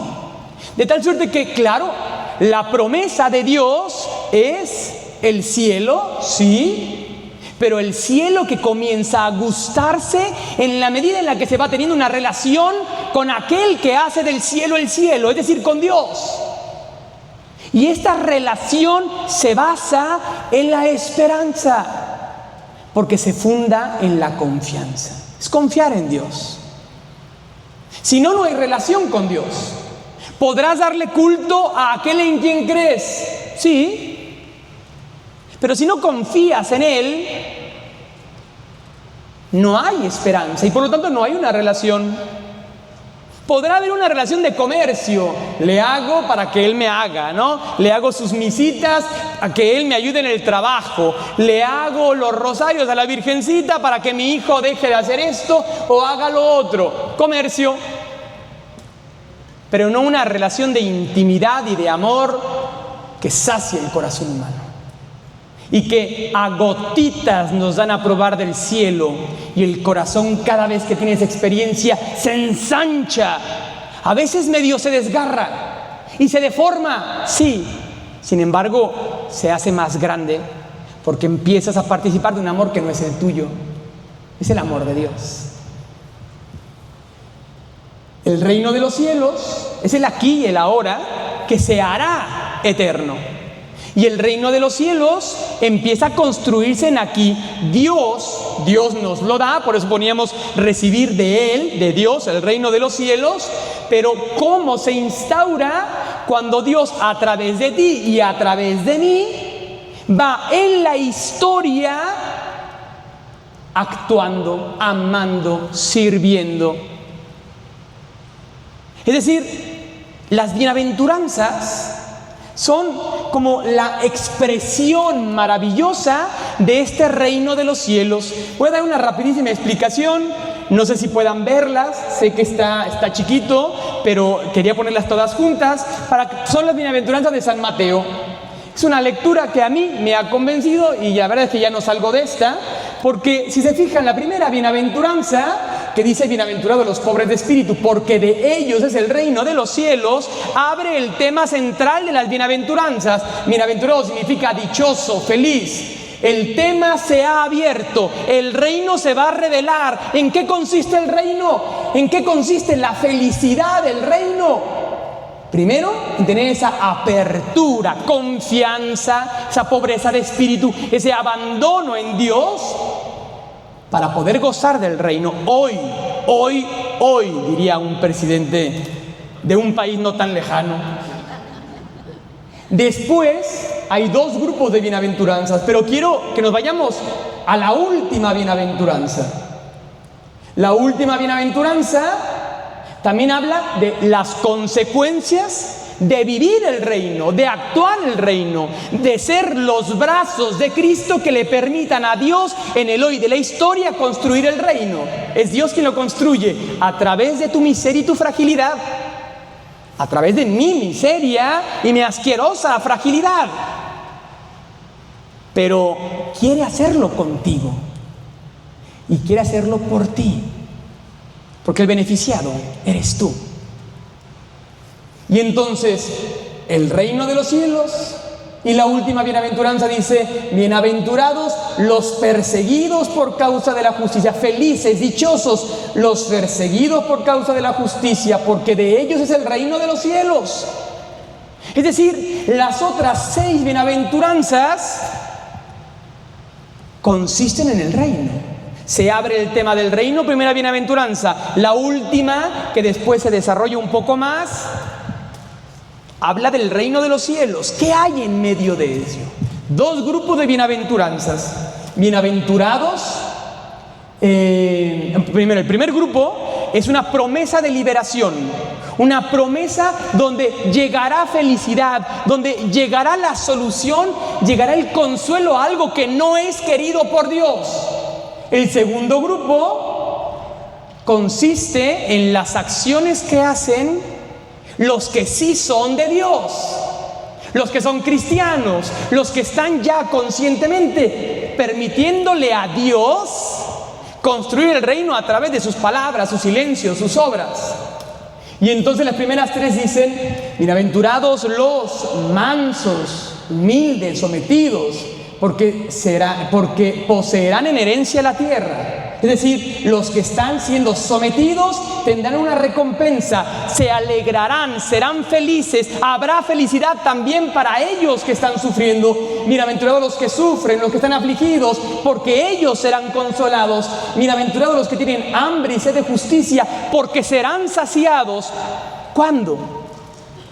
[SPEAKER 2] De tal suerte que, claro, la promesa de Dios es el cielo, sí, pero el cielo que comienza a gustarse en la medida en la que se va teniendo una relación con aquel que hace del cielo el cielo, es decir, con Dios. Y esta relación se basa en la esperanza, porque se funda en la confianza. Es confiar en Dios. Si no, no hay relación con Dios. ¿Podrás darle culto a aquel en quien crees? Sí. Pero si no confías en Él, no hay esperanza y por lo tanto no hay una relación. Podrá haber una relación de comercio. Le hago para que Él me haga, ¿no? Le hago sus misitas a que Él me ayude en el trabajo. Le hago los rosarios a la Virgencita para que mi hijo deje de hacer esto o haga lo otro. Comercio. Pero no una relación de intimidad y de amor que sacie el corazón humano. Y que a gotitas nos dan a probar del cielo. Y el corazón, cada vez que tiene esa experiencia, se ensancha. A veces medio se desgarra y se deforma, sí. Sin embargo, se hace más grande porque empiezas a participar de un amor que no es el tuyo. Es el amor de Dios. El reino de los cielos es el aquí y el ahora que se hará eterno. Y el reino de los cielos empieza a construirse en aquí. Dios nos lo da, por eso poníamos recibir de Él, de Dios, el reino de los cielos. Pero ¿cómo se instaura? Cuando Dios a través de ti y a través de mí va en la historia actuando, amando, sirviendo. Es decir, las bienaventuranzas son como la expresión maravillosa de este reino de los cielos. Voy a dar una rapidísima explicación. No sé si puedan verlas. Sé que está chiquito, pero quería ponerlas todas juntas. Son las bienaventuranzas de San Mateo. Es una lectura que a mí me ha convencido y la verdad es que ya no salgo de esta. Porque si se fijan, la primera bienaventuranza que dice bienaventurados los pobres de espíritu, porque de ellos es el reino de los cielos, abre el tema central de las bienaventuranzas. Bienaventurado significa dichoso, feliz. El tema se ha abierto, el reino se va a revelar. ¿En qué consiste el reino? ¿En qué consiste la felicidad del reino? Primero, en tener esa apertura, confianza, esa pobreza de espíritu, ese abandono en Dios, para poder gozar del reino. Hoy, diría un presidente de un país no tan lejano. Después hay dos grupos de bienaventuranzas, pero quiero que nos vayamos a la última bienaventuranza. La última bienaventuranza también habla de las consecuencias de vivir el reino, de actuar el reino, de ser los brazos de Cristo que le permitan a Dios en el hoy de la historia construir el reino. Es Dios quien lo construye a través de tu miseria y tu fragilidad, a través de mi miseria y mi asquerosa fragilidad. Pero quiere hacerlo contigo y quiere hacerlo por ti, porque el beneficiado eres tú. Y entonces el reino de los cielos Y la última bienaventuranza dice: bienaventurados los perseguidos por causa de la justicia. Felices, dichosos los perseguidos por causa de la justicia, porque de ellos es el reino de los cielos. Es decir, las otras 6 bienaventuranzas consisten en el reino. Se abre el tema del reino, primera bienaventuranza. La última, que después se desarrolla un poco más, habla del reino de los cielos. ¿Qué hay en medio de ello? 2 grupos de bienaventuranzas. Bienaventurados. Primero, el primer grupo es una promesa de liberación. Una promesa donde llegará felicidad, donde llegará la solución, llegará el consuelo a algo que no es querido por Dios. El segundo grupo consiste en las acciones que hacen los que sí son de Dios, los que son cristianos, los que están ya conscientemente permitiéndole a Dios construir el reino a través de sus palabras, sus silencios, sus obras. Y entonces las primeras 3 dicen: bienaventurados los mansos, humildes, sometidos, porque poseerán en herencia la tierra. Es decir, los que están siendo sometidos tendrán una recompensa, se alegrarán, serán felices, habrá felicidad también para ellos que están sufriendo. Bienaventurados los que sufren, los que están afligidos, porque ellos serán consolados. Bienaventurados los que tienen hambre y sed de justicia, porque serán saciados. ¿Cuándo?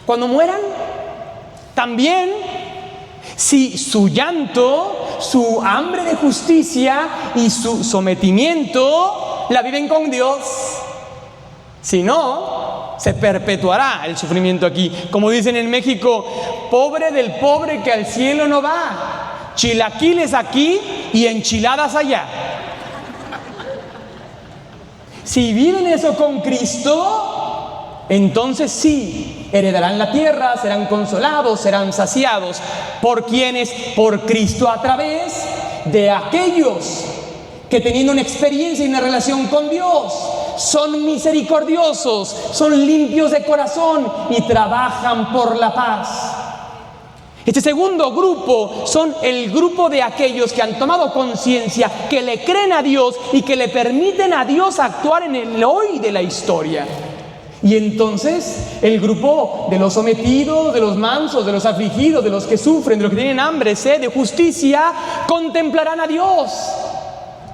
[SPEAKER 2] ¿Cuando mueran? También, si su llanto, su hambre de justicia y su sometimiento la viven con Dios. Si no, se perpetuará el sufrimiento aquí. Como dicen en México: pobre del pobre que al cielo no va. Chilaquiles aquí y enchiladas allá. Si viven eso con Cristo, entonces sí, heredarán la tierra, serán consolados, serán saciados. ¿Por quiénes? Por Cristo, a través de aquellos que, teniendo una experiencia y una relación con Dios, son misericordiosos, son limpios de corazón y trabajan por la paz. Este segundo grupo son el grupo de aquellos que han tomado conciencia, que le creen a Dios y que le permiten a Dios actuar en el hoy de la historia. Y entonces el grupo de los sometidos, de los mansos, de los afligidos, de los que sufren, de los que tienen hambre, sed de justicia, contemplarán a Dios,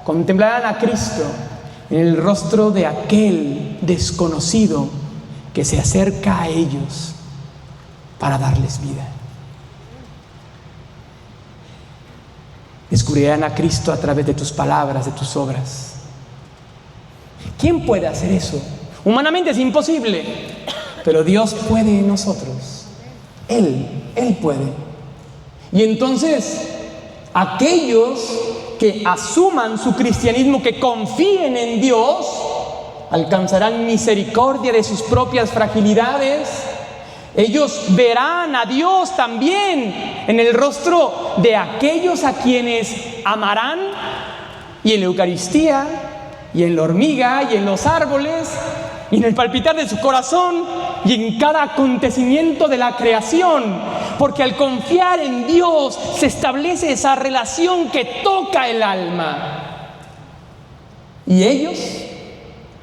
[SPEAKER 2] contemplarán a Cristo en el rostro de aquel desconocido que se acerca a ellos para darles vida. Descubrirán a Cristo a través de tus palabras, de tus obras. ¿Quién puede hacer eso? Humanamente es imposible, pero Dios puede en nosotros. Él puede. Y entonces, aquellos que asuman su cristianismo, que confíen en Dios, alcanzarán misericordia de sus propias fragilidades. Ellos verán a Dios también en el rostro de aquellos a quienes amarán, y en la Eucaristía, y en la hormiga, y en los árboles, y en el palpitar de su corazón, y en cada acontecimiento de la creación, porque al confiar en Dios se establece esa relación que toca el alma. Y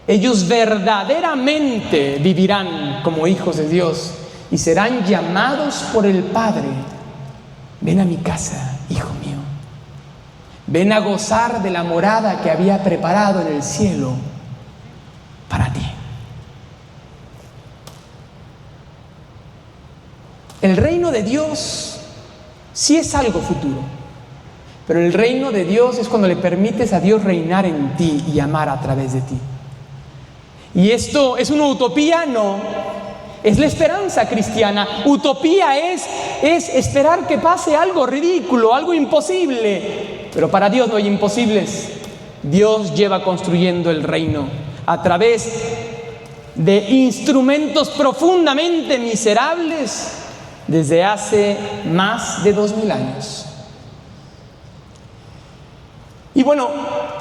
[SPEAKER 2] ellos verdaderamente vivirán como hijos de Dios y serán llamados por el Padre: ven a mi casa, hijo mío, ven a gozar de la morada que había preparado en el cielo para ti. El reino de Dios sí es algo futuro, pero el reino de Dios es cuando le permites a Dios reinar en ti y amar a través de ti. ¿Y esto es una utopía? No, es la esperanza cristiana. Utopía es esperar que pase algo ridículo, algo imposible, pero para Dios no hay imposibles. Dios lleva construyendo el reino a través de instrumentos profundamente miserables desde hace más de 2000 años. Y bueno,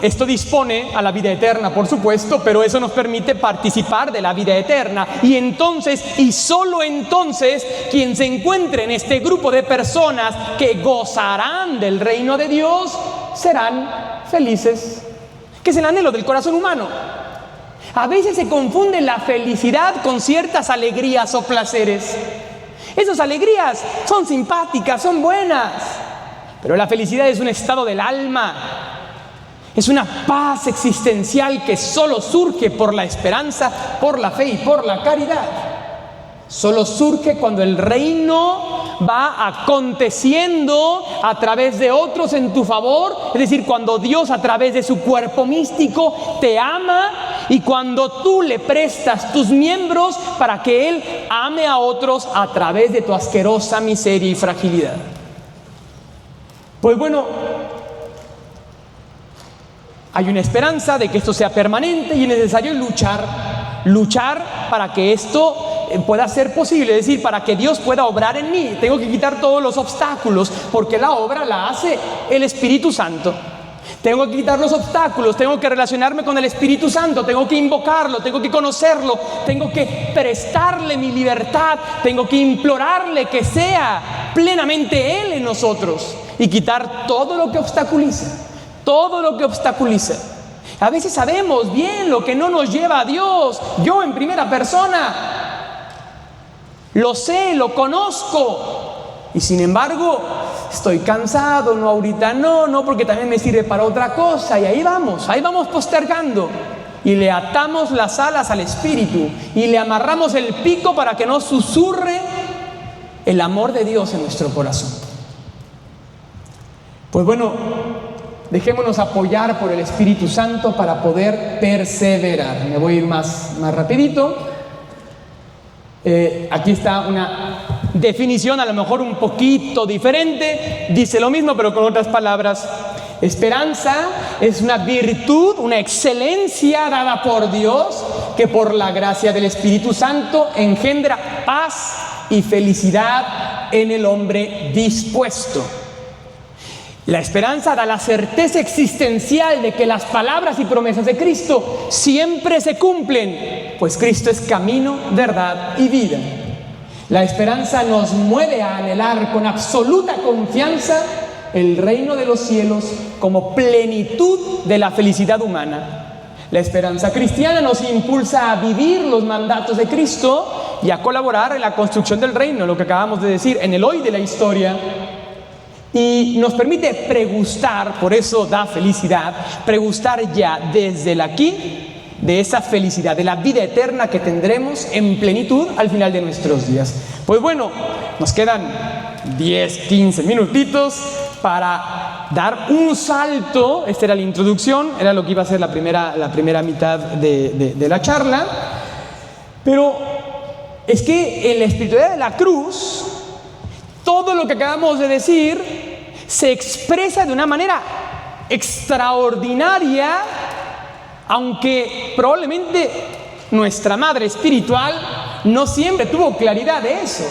[SPEAKER 2] esto dispone a la vida eterna, por supuesto, pero eso nos permite participar de la vida eterna. Y entonces, y solo entonces, quien se encuentre en este grupo de personas que gozarán del reino de Dios, serán felices, que es el anhelo del corazón humano. A veces se confunde la felicidad con ciertas alegrías o placeres. Esas alegrías son simpáticas, son buenas, pero la felicidad es un estado del alma. Es una paz existencial que solo surge por la esperanza, por la fe y por la caridad. Solo surge cuando el reino va aconteciendo a través de otros en tu favor, es decir, cuando Dios a través de su cuerpo místico te ama y cuando tú le prestas tus miembros para que Él ame a otros a través de tu asquerosa miseria y fragilidad. Pues bueno, hay una esperanza de que esto sea permanente y es necesario luchar para que esto pueda ser posible, es decir, para que Dios pueda obrar en mí. Tengo que quitar todos los obstáculos, porque la obra la hace el Espíritu Santo. Tengo que quitar los obstáculos, tengo que relacionarme con el Espíritu Santo, tengo que invocarlo, tengo que conocerlo, tengo que prestarle mi libertad, tengo que implorarle que sea plenamente Él en nosotros y quitar todo lo que obstaculiza. Todo lo que obstaculiza. A veces sabemos bien lo que no nos lleva a Dios. Yo en primera persona lo sé, lo conozco. Y sin embargo, estoy cansado, no ahorita, no, porque también me sirve para otra cosa. Y ahí vamos postergando. Y le atamos las alas al Espíritu y le amarramos el pico para que no susurre el amor de Dios en nuestro corazón. Pues bueno, dejémonos apoyar por el Espíritu Santo para poder perseverar. Me voy a ir más rapidito. Aquí está una definición a lo mejor un poquito diferente. Dice lo mismo pero con otras palabras. Esperanza es una virtud, una excelencia dada por Dios que por la gracia del Espíritu Santo engendra paz y felicidad en el hombre dispuesto. La esperanza da la certeza existencial de que las palabras y promesas de Cristo siempre se cumplen, pues Cristo es camino, verdad y vida. La esperanza nos mueve a anhelar con absoluta confianza el reino de los cielos como plenitud de la felicidad humana. La esperanza cristiana nos impulsa a vivir los mandatos de Cristo y a colaborar en la construcción del reino, lo que acabamos de decir, en el hoy de la historia. Y nos permite pregustar, por eso da felicidad, pregustar ya desde el aquí de esa felicidad, de la vida eterna que tendremos en plenitud al final de nuestros días. Pues bueno, nos quedan 10, 15 minutitos para dar un salto. Esta era la introducción, era lo que iba a ser la primera mitad de la charla. Pero es que en la espiritualidad de la cruz, todo lo que acabamos de decir se expresa de una manera extraordinaria, aunque probablemente nuestra madre espiritual no siempre tuvo claridad de eso.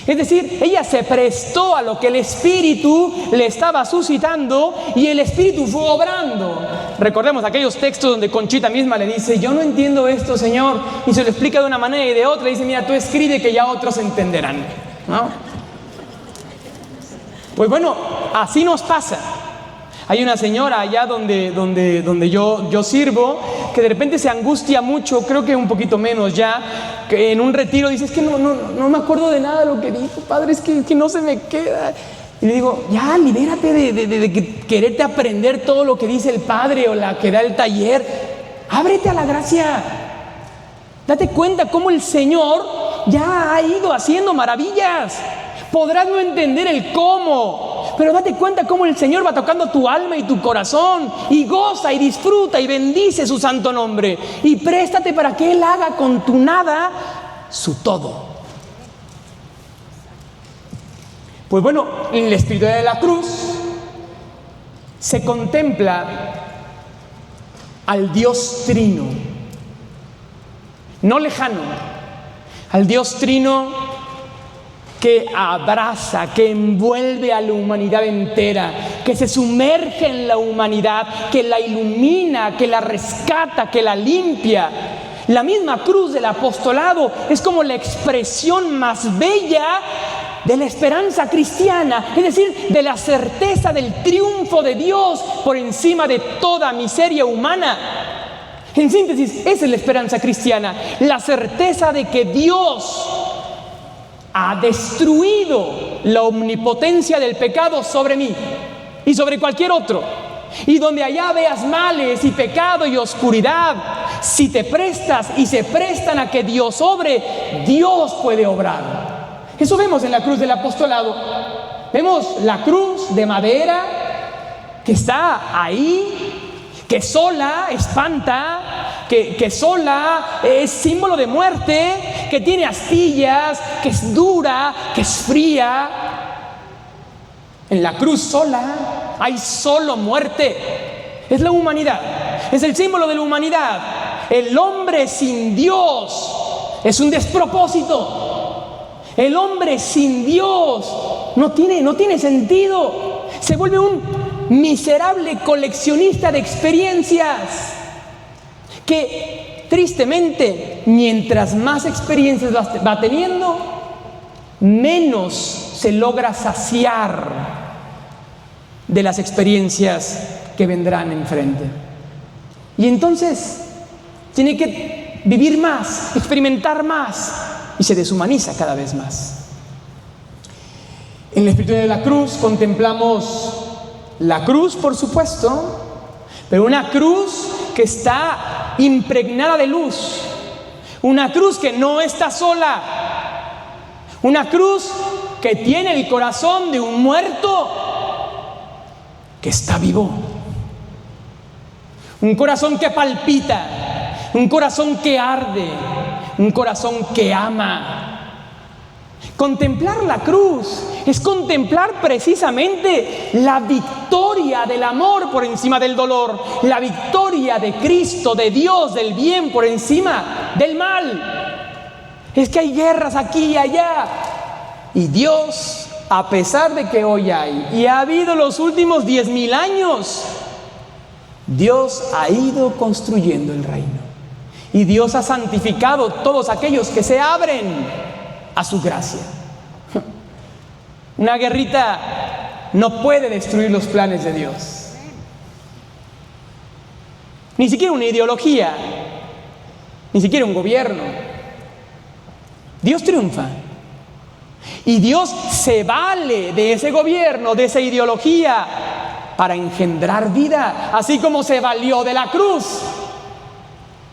[SPEAKER 2] Es decir, ella se prestó a lo que el Espíritu le estaba suscitando y el Espíritu fue obrando. Recordemos aquellos textos donde Conchita misma le dice: yo no entiendo esto, Señor, y se lo explica de una manera y de otra. Y dice: mira, tú escribe que ya otros entenderán, ¿no? Pues bueno, así nos pasa. Hay una señora allá donde yo sirvo que de repente se angustia mucho, creo que un poquito menos ya, que en un retiro dice: es que no me acuerdo de nada de lo que dijo, padre, es que no se me queda. Y le digo: ya, libérate de quererte aprender todo lo que dice el padre o la que da el taller. Ábrete a la gracia. Date cuenta cómo el Señor ya ha ido haciendo maravillas. Podrás no entender el cómo, pero date cuenta cómo el Señor va tocando tu alma y tu corazón, y goza y disfruta y bendice su santo nombre, y préstate para que Él haga con tu nada su todo. Pues bueno, en la espiritualidad de la cruz se contempla al Dios trino, no lejano, al Dios trino que abraza, que envuelve a la humanidad entera, que se sumerge en la humanidad, que la ilumina, que la rescata, que la limpia. La misma cruz del apostolado es como la expresión más bella de la esperanza cristiana, es decir, de la certeza del triunfo de Dios por encima de toda miseria humana. En síntesis, esa es la esperanza cristiana, la certeza de que Dios ha destruido la omnipotencia del pecado sobre mí y sobre cualquier otro. Y donde allá veas males y pecado y oscuridad, si te prestas y se prestan a que Dios obre, Dios puede obrar. Eso vemos en la cruz del apostolado. Vemos la cruz de madera que está ahí, que sola espanta, que sola es símbolo de muerte, que tiene astillas, que es dura, que es fría. En la cruz sola hay solo muerte. Es la humanidad, es el símbolo de la humanidad. El hombre sin Dios es un despropósito. El hombre sin Dios no tiene sentido. Se vuelve un miserable coleccionista de experiencias que, tristemente, mientras más experiencias va teniendo, menos se logra saciar de las experiencias que vendrán enfrente. Y entonces tiene que vivir más, experimentar más, y se deshumaniza cada vez más. En la espiritualidad de la cruz contemplamos la cruz, por supuesto, pero una cruz que está impregnada de luz, una cruz que no está sola, una cruz que tiene el corazón de un muerto que está vivo, un corazón que palpita, un corazón que arde, un corazón que ama. Contemplar la cruz es contemplar precisamente la victoria del amor por encima del dolor, la victoria de Cristo, de Dios, del bien por encima del mal. Es que hay guerras aquí y allá, y Dios, a pesar de que hoy hay, y ha habido los últimos 10,000 años, Dios ha ido construyendo el reino. Y Dios ha santificado todos aquellos que se abren a su gracia. Una guerrita no puede destruir los planes de Dios. Ni siquiera una ideología, ni siquiera un gobierno. Dios triunfa. Y Dios se vale de ese gobierno, de esa ideología, para engendrar vida, así como se valió de la cruz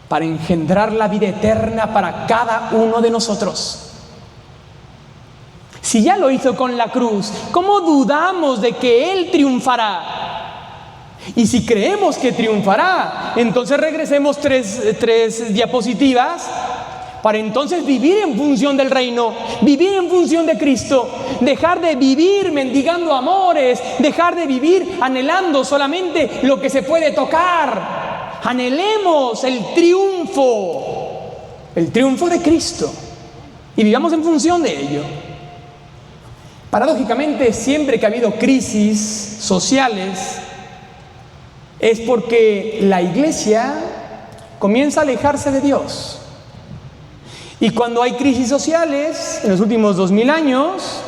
[SPEAKER 2] para engendrar la vida eterna para cada uno de nosotros. Si ya lo hizo con la cruz, ¿cómo dudamos de que Él triunfará? Y si creemos que triunfará, entonces regresemos tres diapositivas para entonces vivir en función del reino, vivir en función de Cristo, dejar de vivir mendigando amores, dejar de vivir anhelando solamente lo que se puede tocar. Anhelemos el triunfo de Cristo, y vivamos en función de ello. Paradójicamente, siempre que ha habido crisis sociales, es porque la iglesia comienza a alejarse de Dios. Y cuando hay crisis sociales, en los últimos 2000 años,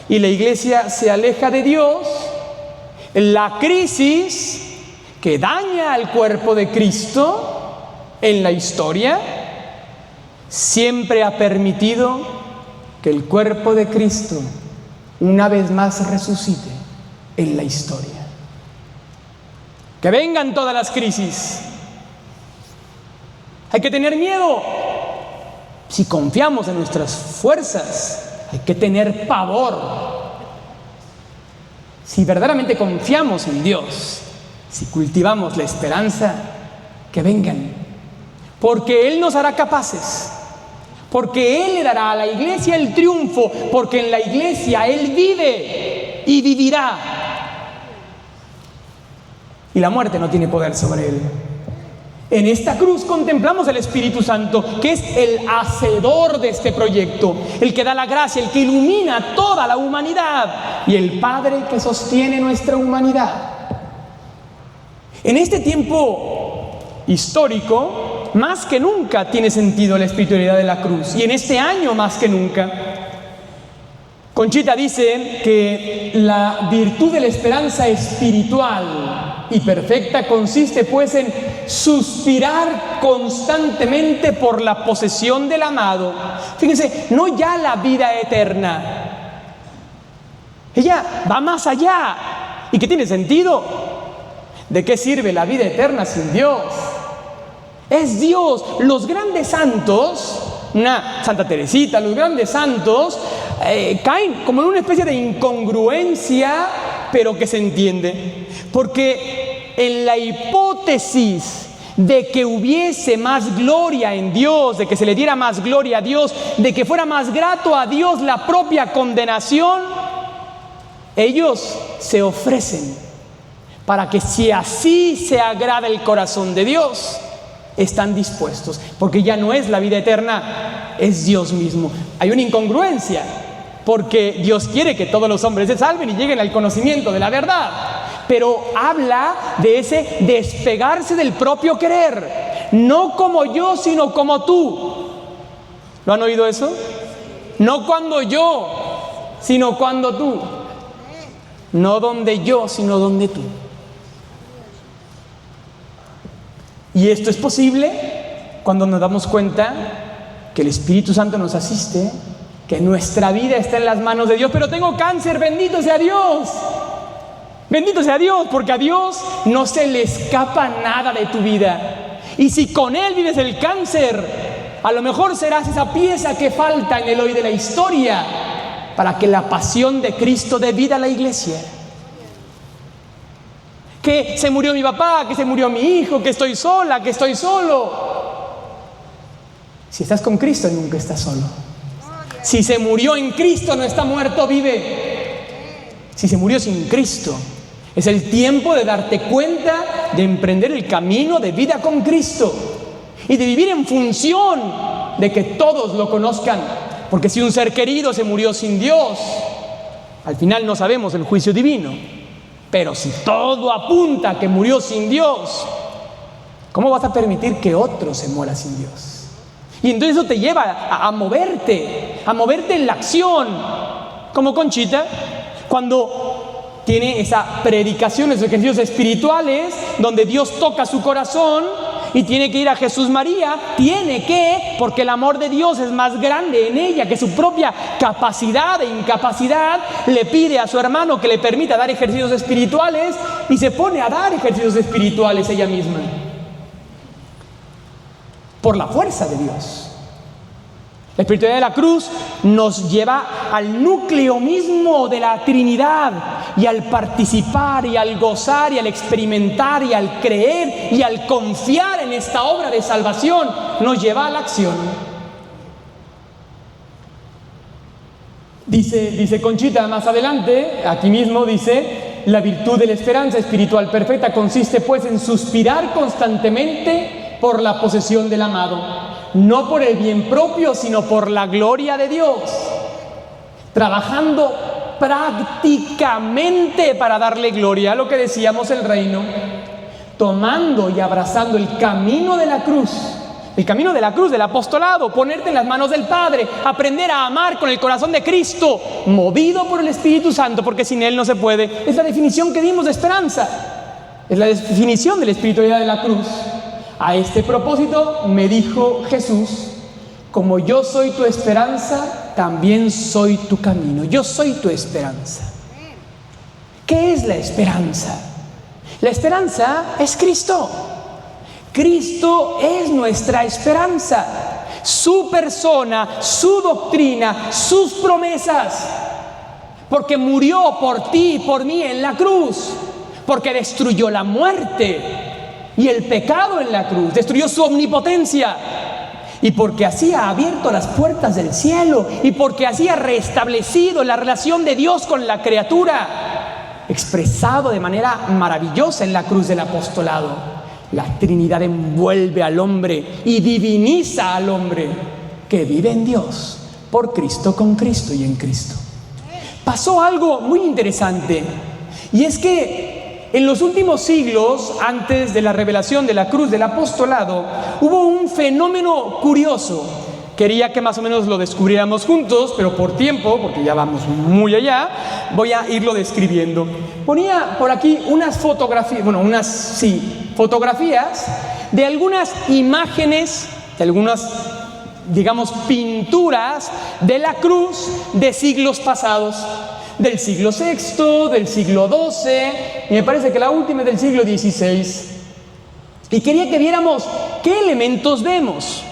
[SPEAKER 2] y la iglesia se aleja de Dios, la crisis que daña al cuerpo de Cristo en la historia, siempre ha permitido que el cuerpo de Cristo una vez más resucite en la historia. Que vengan todas las crisis. Hay que tener miedo. Si confiamos en nuestras fuerzas, hay que tener pavor. Si verdaderamente confiamos en Dios, si cultivamos la esperanza, que vengan, porque Él nos hará capaces, porque Él le dará a la iglesia el triunfo, porque en la iglesia Él vive y vivirá, y la muerte no tiene poder sobre Él. En esta cruz contemplamos al Espíritu Santo, que es el hacedor de este proyecto, el que da la gracia, el que ilumina a toda la humanidad, y el Padre que sostiene nuestra humanidad. En este tiempo histórico, más que nunca tiene sentido la espiritualidad de la cruz, y en este año más que nunca. Conchita dice que la virtud de la esperanza espiritual y perfecta consiste pues en suspirar constantemente por la posesión del amado. Fíjense, no ya la vida eterna, ella va más allá. ¿Y qué tiene sentido? ¿De qué sirve la vida eterna sin Dios? Es Dios. Los grandes santos, una Santa Teresita, los grandes santos caen como en una especie de incongruencia, pero que se entiende, porque en la hipótesis de que hubiese más gloria en Dios, de que se le diera más gloria a Dios, de que fuera más grato a Dios la propia condenación, ellos se ofrecen para que, si así se agrada el corazón de Dios, están dispuestos, porque ya no es la vida eterna, es Dios mismo. Hay una incongruencia, porque Dios quiere que todos los hombres se salven y lleguen al conocimiento de la verdad, pero habla de ese despegarse del propio querer, no como yo, sino como tú. ¿Lo han oído eso? No cuando yo, sino cuando tú. No donde yo, sino donde tú. Y esto es posible cuando nos damos cuenta que el Espíritu Santo nos asiste, que nuestra vida está en las manos de Dios. Pero tengo cáncer, bendito sea Dios. Bendito sea Dios, porque a Dios no se le escapa nada de tu vida. Y si con Él vives el cáncer, a lo mejor serás esa pieza que falta en el hoy de la historia para que la pasión de Cristo dé vida a la iglesia. Que se murió mi papá, que se murió mi hijo, que estoy sola, que estoy solo. Si estás con Cristo, nunca estás solo. Si se murió en Cristo, no está muerto, vive. Si se murió sin Cristo, es el tiempo de darte cuenta de emprender el camino de vida con Cristo y de vivir en función de que todos lo conozcan. Porque si un ser querido se murió sin Dios, al final no sabemos el juicio divino. Pero si todo apunta a que murió sin Dios, ¿cómo vas a permitir que otro se muera sin Dios? Y entonces eso te lleva a moverte en la acción, como Conchita, cuando tiene esa predicación, esos ejercicios espirituales, donde Dios toca su corazón y tiene que ir a Jesús María, porque el amor de Dios es más grande en ella que su propia capacidad e incapacidad, le pide a su hermano que le permita dar ejercicios espirituales y se pone a dar ejercicios espirituales ella misma, por la fuerza de Dios. La espiritualidad de la cruz nos lleva al núcleo mismo de la Trinidad, y al participar y al gozar y al experimentar y al creer y al confiar en esta obra de salvación nos lleva a la acción. Dice Conchita más adelante, aquí mismo dice: la virtud de la esperanza espiritual perfecta consiste pues en suspirar constantemente por la posesión del amado, no por el bien propio, sino por la gloria de Dios, trabajando prácticamente para darle gloria, a lo que decíamos el reino, tomando y abrazando el camino de la cruz, del apostolado, ponerte en las manos del Padre, aprender a amar con el corazón de Cristo, movido por el Espíritu Santo, porque sin Él no se puede. Es la definición que dimos de esperanza, es la definición de la espiritualidad de la cruz. A este propósito me dijo Jesús: como yo soy tu esperanza, también soy tu camino. Yo soy tu esperanza. ¿Qué es la esperanza? La esperanza es Cristo. Cristo es nuestra esperanza. Su persona, su doctrina, sus promesas. Porque murió por ti y por mí en la cruz. Porque destruyó la muerte y el pecado en la cruz. Destruyó su omnipotencia. Y porque así ha abierto las puertas del cielo, y porque así ha restablecido la relación de Dios con la criatura, expresado de manera maravillosa en la cruz del apostolado. La Trinidad envuelve al hombre y diviniza al hombre que vive en Dios, por Cristo, con Cristo y en Cristo. Pasó algo muy interesante, y es que en los últimos siglos, antes de la revelación de la cruz del apostolado, hubo un fenómeno curioso. Quería que más o menos lo descubriéramos juntos, pero por tiempo, porque ya vamos muy allá, voy a irlo describiendo. Ponía por aquí unas fotografías, fotografías de algunas imágenes, de algunas, digamos, pinturas de la cruz de siglos pasados, del siglo VI, del siglo XII, y me parece que la última es del siglo XVI. Y quería que viéramos qué elementos vemos.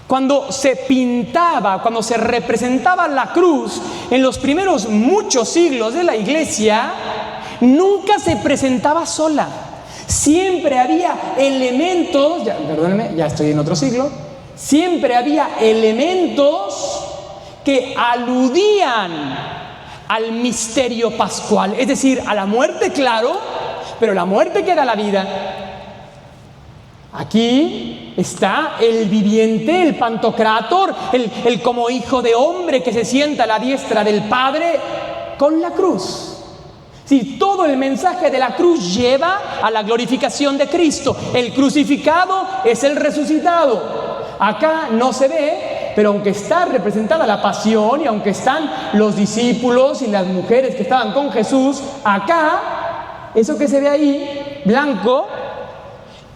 [SPEAKER 2] Cuando se pintaba, cuando se representaba la cruz en los primeros muchos siglos de la Iglesia, nunca se presentaba sola. Siempre había elementos, perdónenme, ya estoy en otro siglo, siempre había elementos que aludían al misterio pascual, es decir, a la muerte, claro, pero la muerte que da la vida. Aquí está el viviente, el Pantocrátor, el como hijo de hombre que se sienta a la diestra del Padre con la cruz. Sí, todo el mensaje de la cruz lleva a la glorificación de Cristo. El crucificado es el resucitado. Acá no se ve, pero aunque está representada la pasión y aunque están los discípulos y las mujeres que estaban con Jesús, acá, eso que se ve ahí, blanco,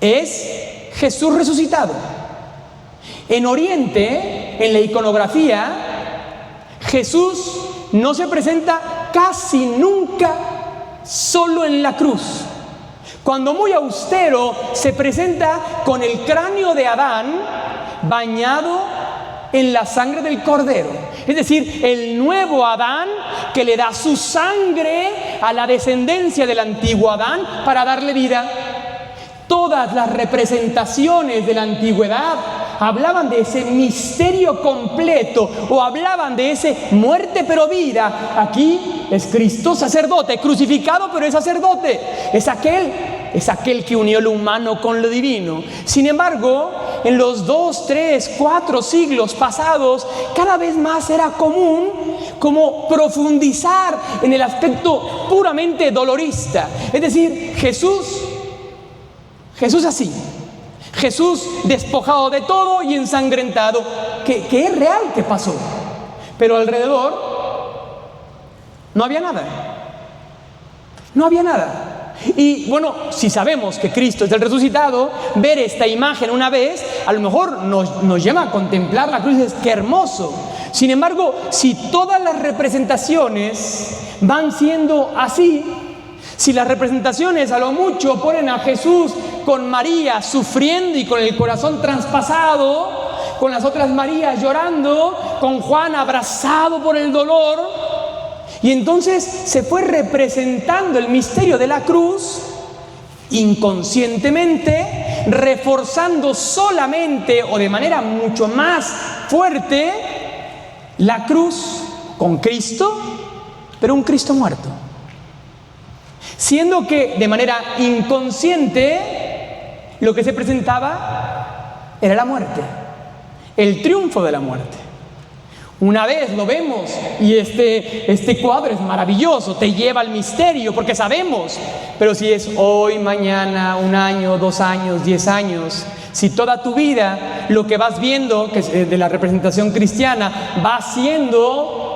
[SPEAKER 2] es Jesús resucitado. En Oriente, en la iconografía, Jesús no se presenta casi nunca solo en la cruz. Cuando muy austero, se presenta con el cráneo de Adán bañado en la sangre del Cordero. Es decir, el nuevo Adán que le da su sangre a la descendencia del antiguo Adán para darle vida. Todas las representaciones de la antigüedad hablaban de ese misterio completo o hablaban de ese muerte pero vida. Aquí es Cristo sacerdote, crucificado pero es sacerdote. Es aquel que unió lo humano con lo divino. Sin embargo, en los 2, 3, 4 siglos pasados, cada vez más era común como profundizar en el aspecto puramente dolorista. Es decir, Jesús así, Jesús despojado de todo y ensangrentado, que es real que pasó, pero alrededor no había nada. Y bueno, si sabemos que Cristo es el resucitado, ver esta imagen una vez, a lo mejor nos llama a contemplar la cruz, es que hermoso. Sin embargo, si todas las representaciones van siendo así, si las representaciones a lo mucho ponen a Jesús con María sufriendo y con el corazón traspasado, con las otras Marías llorando, con Juan abrazado por el dolor, y entonces se fue representando el misterio de la cruz inconscientemente, reforzando solamente o de manera mucho más fuerte la cruz con Cristo, pero un Cristo muerto. Siendo que de manera inconsciente lo que se presentaba era la muerte, el triunfo de la muerte. Una vez lo vemos y este cuadro es maravilloso, te lleva al misterio porque sabemos, pero si es hoy, mañana, 1 año, 2 años, 10 años, si toda tu vida lo que vas viendo, que es de la representación cristiana, va siendo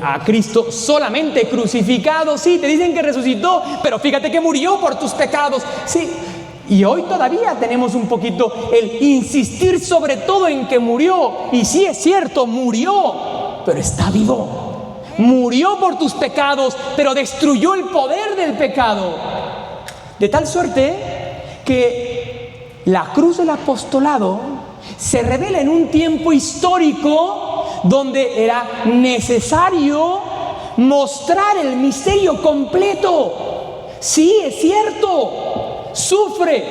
[SPEAKER 2] a Cristo solamente crucificado, sí, te dicen que resucitó, pero fíjate que murió por tus pecados, sí. Y hoy todavía tenemos un poquito el insistir sobre todo en que murió. Y sí es cierto, murió, pero está vivo. Murió por tus pecados, pero destruyó el poder del pecado. De tal suerte que la cruz del apostolado se revela en un tiempo histórico donde era necesario mostrar el misterio completo. Sí, es cierto. Sufre,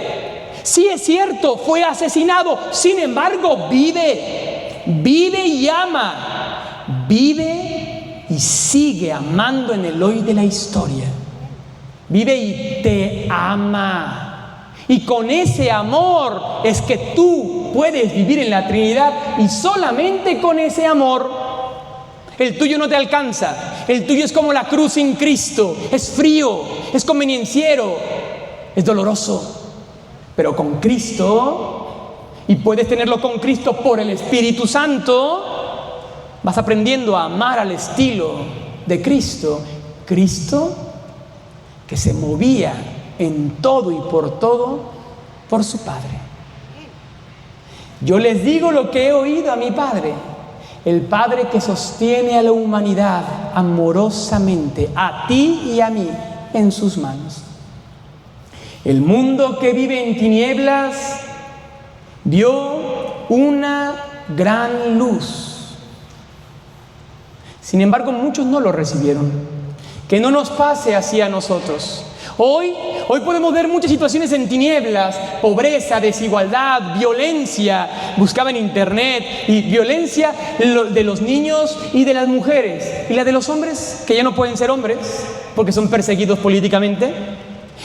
[SPEAKER 2] sí es cierto, fue asesinado, sin embargo vive y ama, vive y sigue amando en el hoy de la historia. vive y te ama. Y con ese amor es que tú puedes vivir en la Trinidad, y solamente con ese amor. El tuyo no te alcanza, el tuyo es como la cruz sin Cristo, es frío, es convenienciero, es doloroso. Pero con Cristo, y puedes tenerlo con Cristo por el Espíritu Santo, vas aprendiendo a amar al estilo de Cristo. Cristo que se movía en todo y por todo por su Padre. Yo les digo lo que he oído a mi Padre, el Padre que sostiene a la humanidad amorosamente, a ti y a mí, en sus manos. El mundo que vive en tinieblas vio una gran luz. Sin embargo, muchos no lo recibieron. Que no nos pase así a nosotros. Hoy podemos ver muchas situaciones en tinieblas: pobreza, desigualdad, violencia. Buscaba en internet, y violencia de los niños y de las mujeres, y la de los hombres, que ya no pueden ser hombres porque son perseguidos políticamente,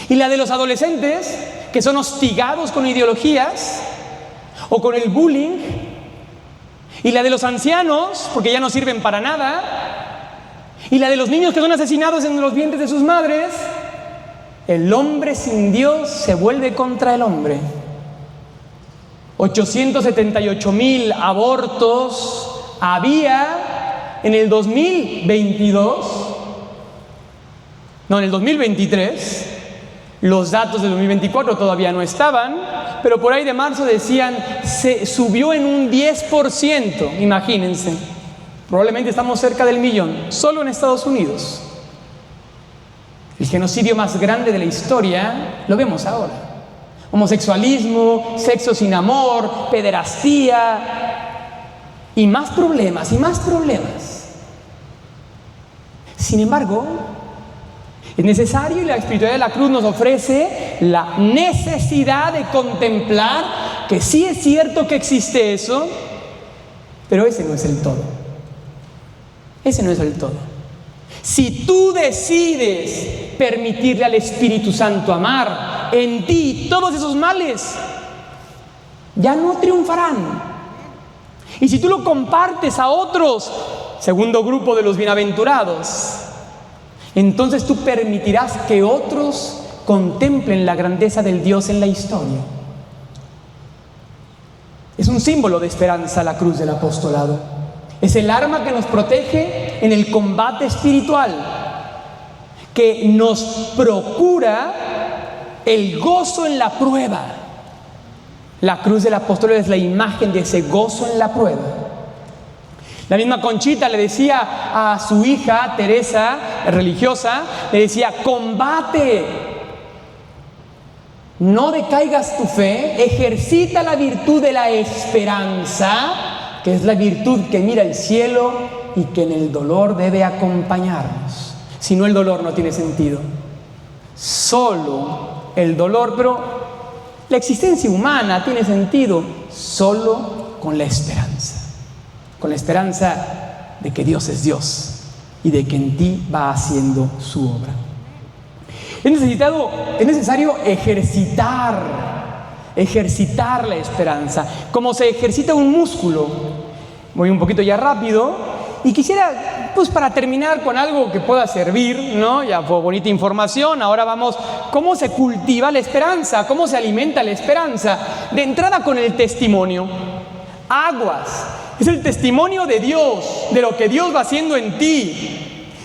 [SPEAKER 2] y la de los adolescentes, que son hostigados con ideologías o con el bullying, y la de los ancianos, porque ya no sirven para nada, y la de los niños que son asesinados en los vientres de sus madres. El hombre sin Dios se vuelve contra el hombre. 878,000 abortos había en el 2022. No, en el 2023. Los datos del 2024 todavía no estaban, pero por ahí de marzo decían, se subió en un 10%, imagínense. Probablemente estamos cerca del 1,000,000, solo en Estados Unidos. El genocidio más grande de la historia lo vemos ahora. Homosexualismo, sexo sin amor, pederastía, y más problemas, y más problemas. Sin embargo, es necesario, y la espiritualidad de la cruz nos ofrece la necesidad de contemplar que sí es cierto que existe eso, pero ese no es el todo. Ese no es el todo. Si tú decides permitirle al Espíritu Santo amar en ti, todos esos males ya no triunfarán. Y si tú lo compartes a otros, segundo grupo de los bienaventurados, entonces tú permitirás que otros contemplen la grandeza del Dios en la historia. Es un símbolo de esperanza la cruz del apostolado. Es el arma que nos protege en el combate espiritual, que nos procura el gozo en la prueba. La cruz del apostolado es la imagen de ese gozo en la prueba. La misma Conchita le decía a su hija Teresa, religiosa, le decía: combate, no decaigas tu fe, ejercita la virtud de la esperanza, que es la virtud que mira el cielo y que en el dolor debe acompañarnos. Si no, el dolor no tiene sentido. Solo el dolor, pero la existencia humana tiene sentido solo con la esperanza. Con la esperanza de que Dios es Dios y de que en ti va haciendo su obra. Es necesario ejercitar la esperanza, como se ejercita un músculo. Voy un poquito ya rápido y quisiera, pues para terminar con algo que pueda servir, ¿no? Ya fue bonita información, ahora vamos, ¿cómo se cultiva la esperanza? ¿Cómo se alimenta la esperanza? De entrada con el testimonio. Aguas, es el testimonio de Dios, de lo que Dios va haciendo en ti.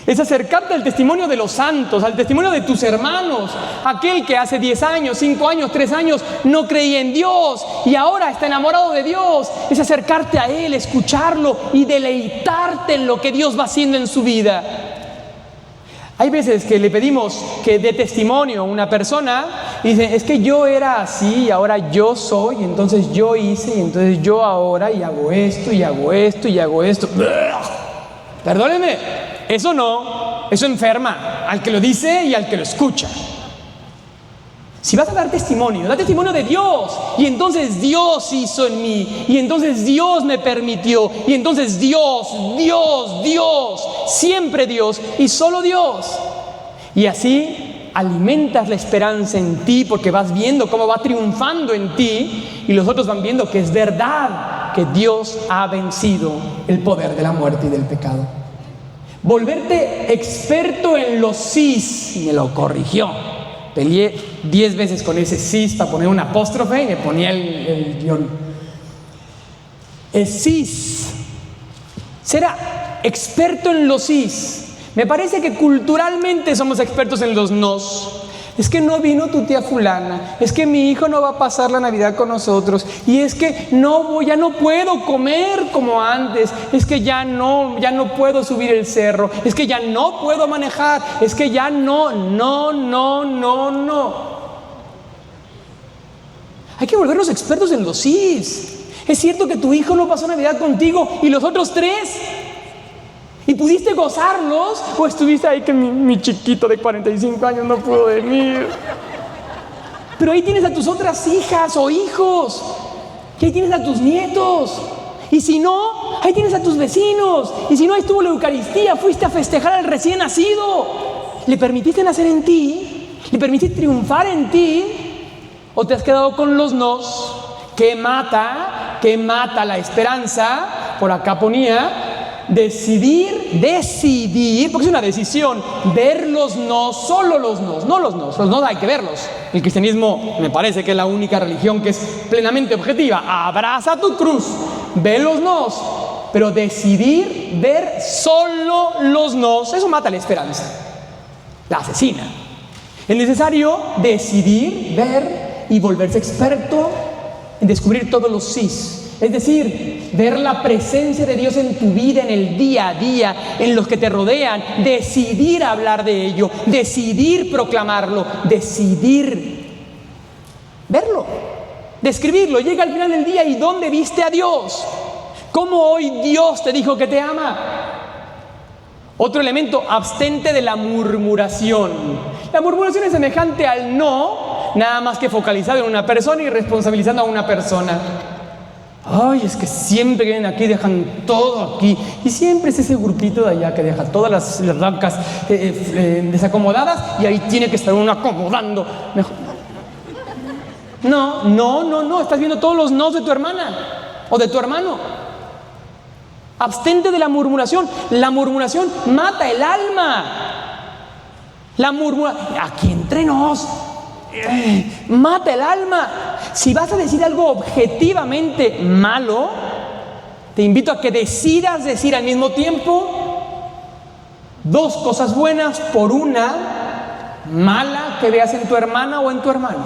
[SPEAKER 2] Es acercarte al testimonio de los santos, al testimonio de tus hermanos, aquel que hace 10 años, 5 años, 3 años no creía en Dios y ahora está enamorado de Dios. Es acercarte a Él, escucharlo y deleitarte en lo que Dios va haciendo en su vida. Hay veces que le pedimos que dé testimonio a una persona y dice: es que yo era así y ahora yo soy, y entonces yo hice, y entonces yo ahora, y hago esto, y hago esto, y hago esto. Perdónenme, eso no, eso enferma al que lo dice y al que lo escucha. Si vas a dar testimonio, da testimonio de Dios, y entonces Dios hizo en mí, y entonces Dios me permitió, y entonces Dios, siempre Dios y solo Dios. Y así alimentas la esperanza en ti porque vas viendo cómo va triunfando en ti y los otros van viendo que es verdad que Dios ha vencido el poder de la muerte y del pecado. Volverte experto en los sís, me lo corrigió. Peleé 10 veces con ese sís para poner un apóstrofe y me ponía el guión. Es sís. Será experto en los sís. Me parece que culturalmente somos expertos en los nos. Es que no vino tu tía fulana, es que mi hijo no va a pasar la Navidad con nosotros, y es que ya no puedo comer como antes, es que ya no puedo subir el cerro, es que ya no puedo manejar, es que ya no. Hay que volvernos expertos en los sís. Es cierto que tu hijo no pasó Navidad contigo y los otros 3. ¿Y pudiste gozarlos? ¿O estuviste ahí que mi chiquito de 45 años no pudo venir? Pero ahí tienes a tus otras hijas o hijos. Y ahí tienes a tus nietos. Y si no, ahí tienes a tus vecinos. Y si no, ahí estuvo la Eucaristía. Fuiste a festejar al recién nacido. ¿Le permitiste nacer en ti? ¿Le permitiste triunfar en ti? ¿O te has quedado con los nos? Que mata la esperanza. Por acá ponía... Decidir, porque es una decisión, ver los nos, solo los nos, no los nos hay que verlos. El cristianismo me parece que es la única religión que es plenamente objetiva. Abraza tu cruz, ve los nos, pero decidir ver solo los nos, eso mata la esperanza, la asesina. Es necesario decidir, ver y volverse experto en descubrir todos los sís. Es decir, ver la presencia de Dios en tu vida, en el día a día, en los que te rodean, decidir hablar de ello, decidir proclamarlo, decidir verlo, describirlo. Llega al final del día y ¿dónde viste a Dios? ¿Cómo hoy Dios te dijo que te ama? Otro elemento, abstente de la murmuración. La murmuración es semejante al no, nada más que focalizado en una persona y responsabilizando a una persona. Ay, es que siempre vienen aquí, dejan todo aquí. Y siempre es ese grupito de allá que deja todas las blancas desacomodadas y ahí tiene que estar uno acomodando. Mejor. No. Estás viendo todos los nos de tu hermana o de tu hermano. Abstente de la murmuración. La murmuración mata el alma. Aquí entre nos. Mata el alma. Si vas a decir algo objetivamente malo, te invito a que decidas decir al mismo tiempo 2 cosas buenas por una mala que veas en tu hermana o en tu hermano.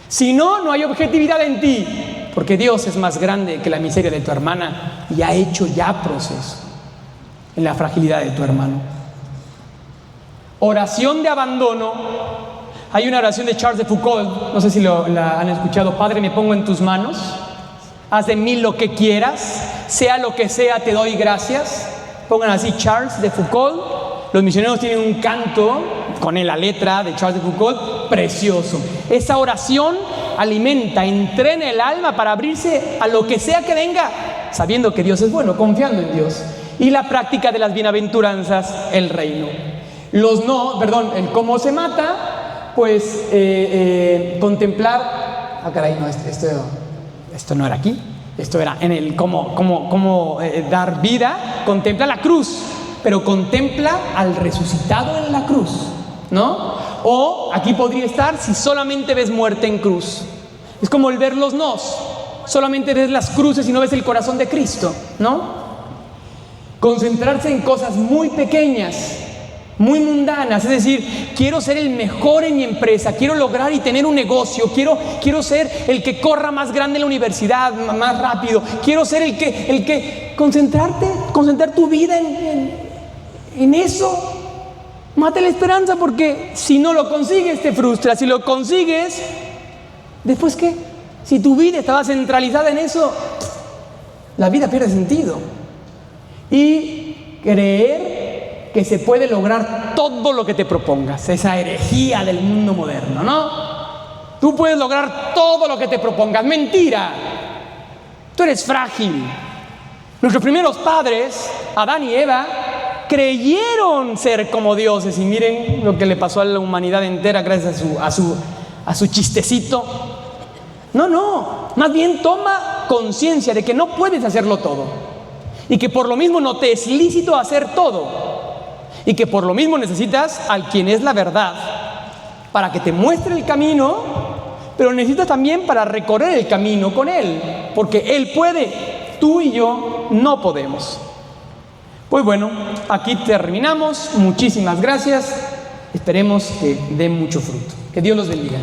[SPEAKER 2] Si no, no hay objetividad en ti, porque Dios es más grande que la miseria de tu hermana y ha hecho ya proceso en la fragilidad de tu hermano. Oración de abandono. Hay una oración de Charles de Foucault, no sé si la han escuchado. Padre, me pongo en tus manos, haz de mí lo que quieras, sea lo que sea, te doy gracias. Pongan así Charles de Foucault. Los misioneros tienen un canto con la letra de Charles de Foucault, precioso. Esa oración alimenta, entrena el alma para abrirse a lo que sea que venga, sabiendo que Dios es bueno, confiando en Dios. Y la práctica de las bienaventuranzas, el reino. El cómo se mata. Pues contemplar, caray, no, esto no era aquí, esto era en el cómo dar vida. Contempla la cruz, pero contempla al resucitado en la cruz, ¿no? O aquí podría estar si solamente ves muerte en cruz. Es como el ver los nos, solamente ves las cruces y no ves el corazón de Cristo, ¿no? Concentrarse en cosas muy pequeñas, muy mundanas, es decir, quiero ser el mejor en mi empresa, quiero lograr y tener un negocio, quiero ser el que corra más grande en la universidad, más rápido, quiero ser el que concentrar tu vida en eso. Mata la esperanza, porque si no lo consigues te frustras, si lo consigues, ¿después qué? Si tu vida estaba centralizada en eso, la vida pierde sentido. Y creer que se puede lograr todo lo que te propongas, esa herejía del mundo moderno, ¿no? Tú puedes lograr todo lo que te propongas. Mentira. Tú eres frágil. Nuestros primeros padres, Adán y Eva, creyeron ser como dioses. Y miren lo que le pasó a la humanidad entera gracias a su chistecito. No, más bien toma conciencia de que no puedes hacerlo todo, y que por lo mismo no te es lícito hacer todo, y que por lo mismo necesitas al quien es la verdad para que te muestre el camino, pero necesitas también para recorrer el camino con Él, porque Él puede, tú y yo no podemos. Pues bueno, aquí terminamos. Muchísimas gracias. Esperemos que dé mucho fruto. Que Dios los bendiga.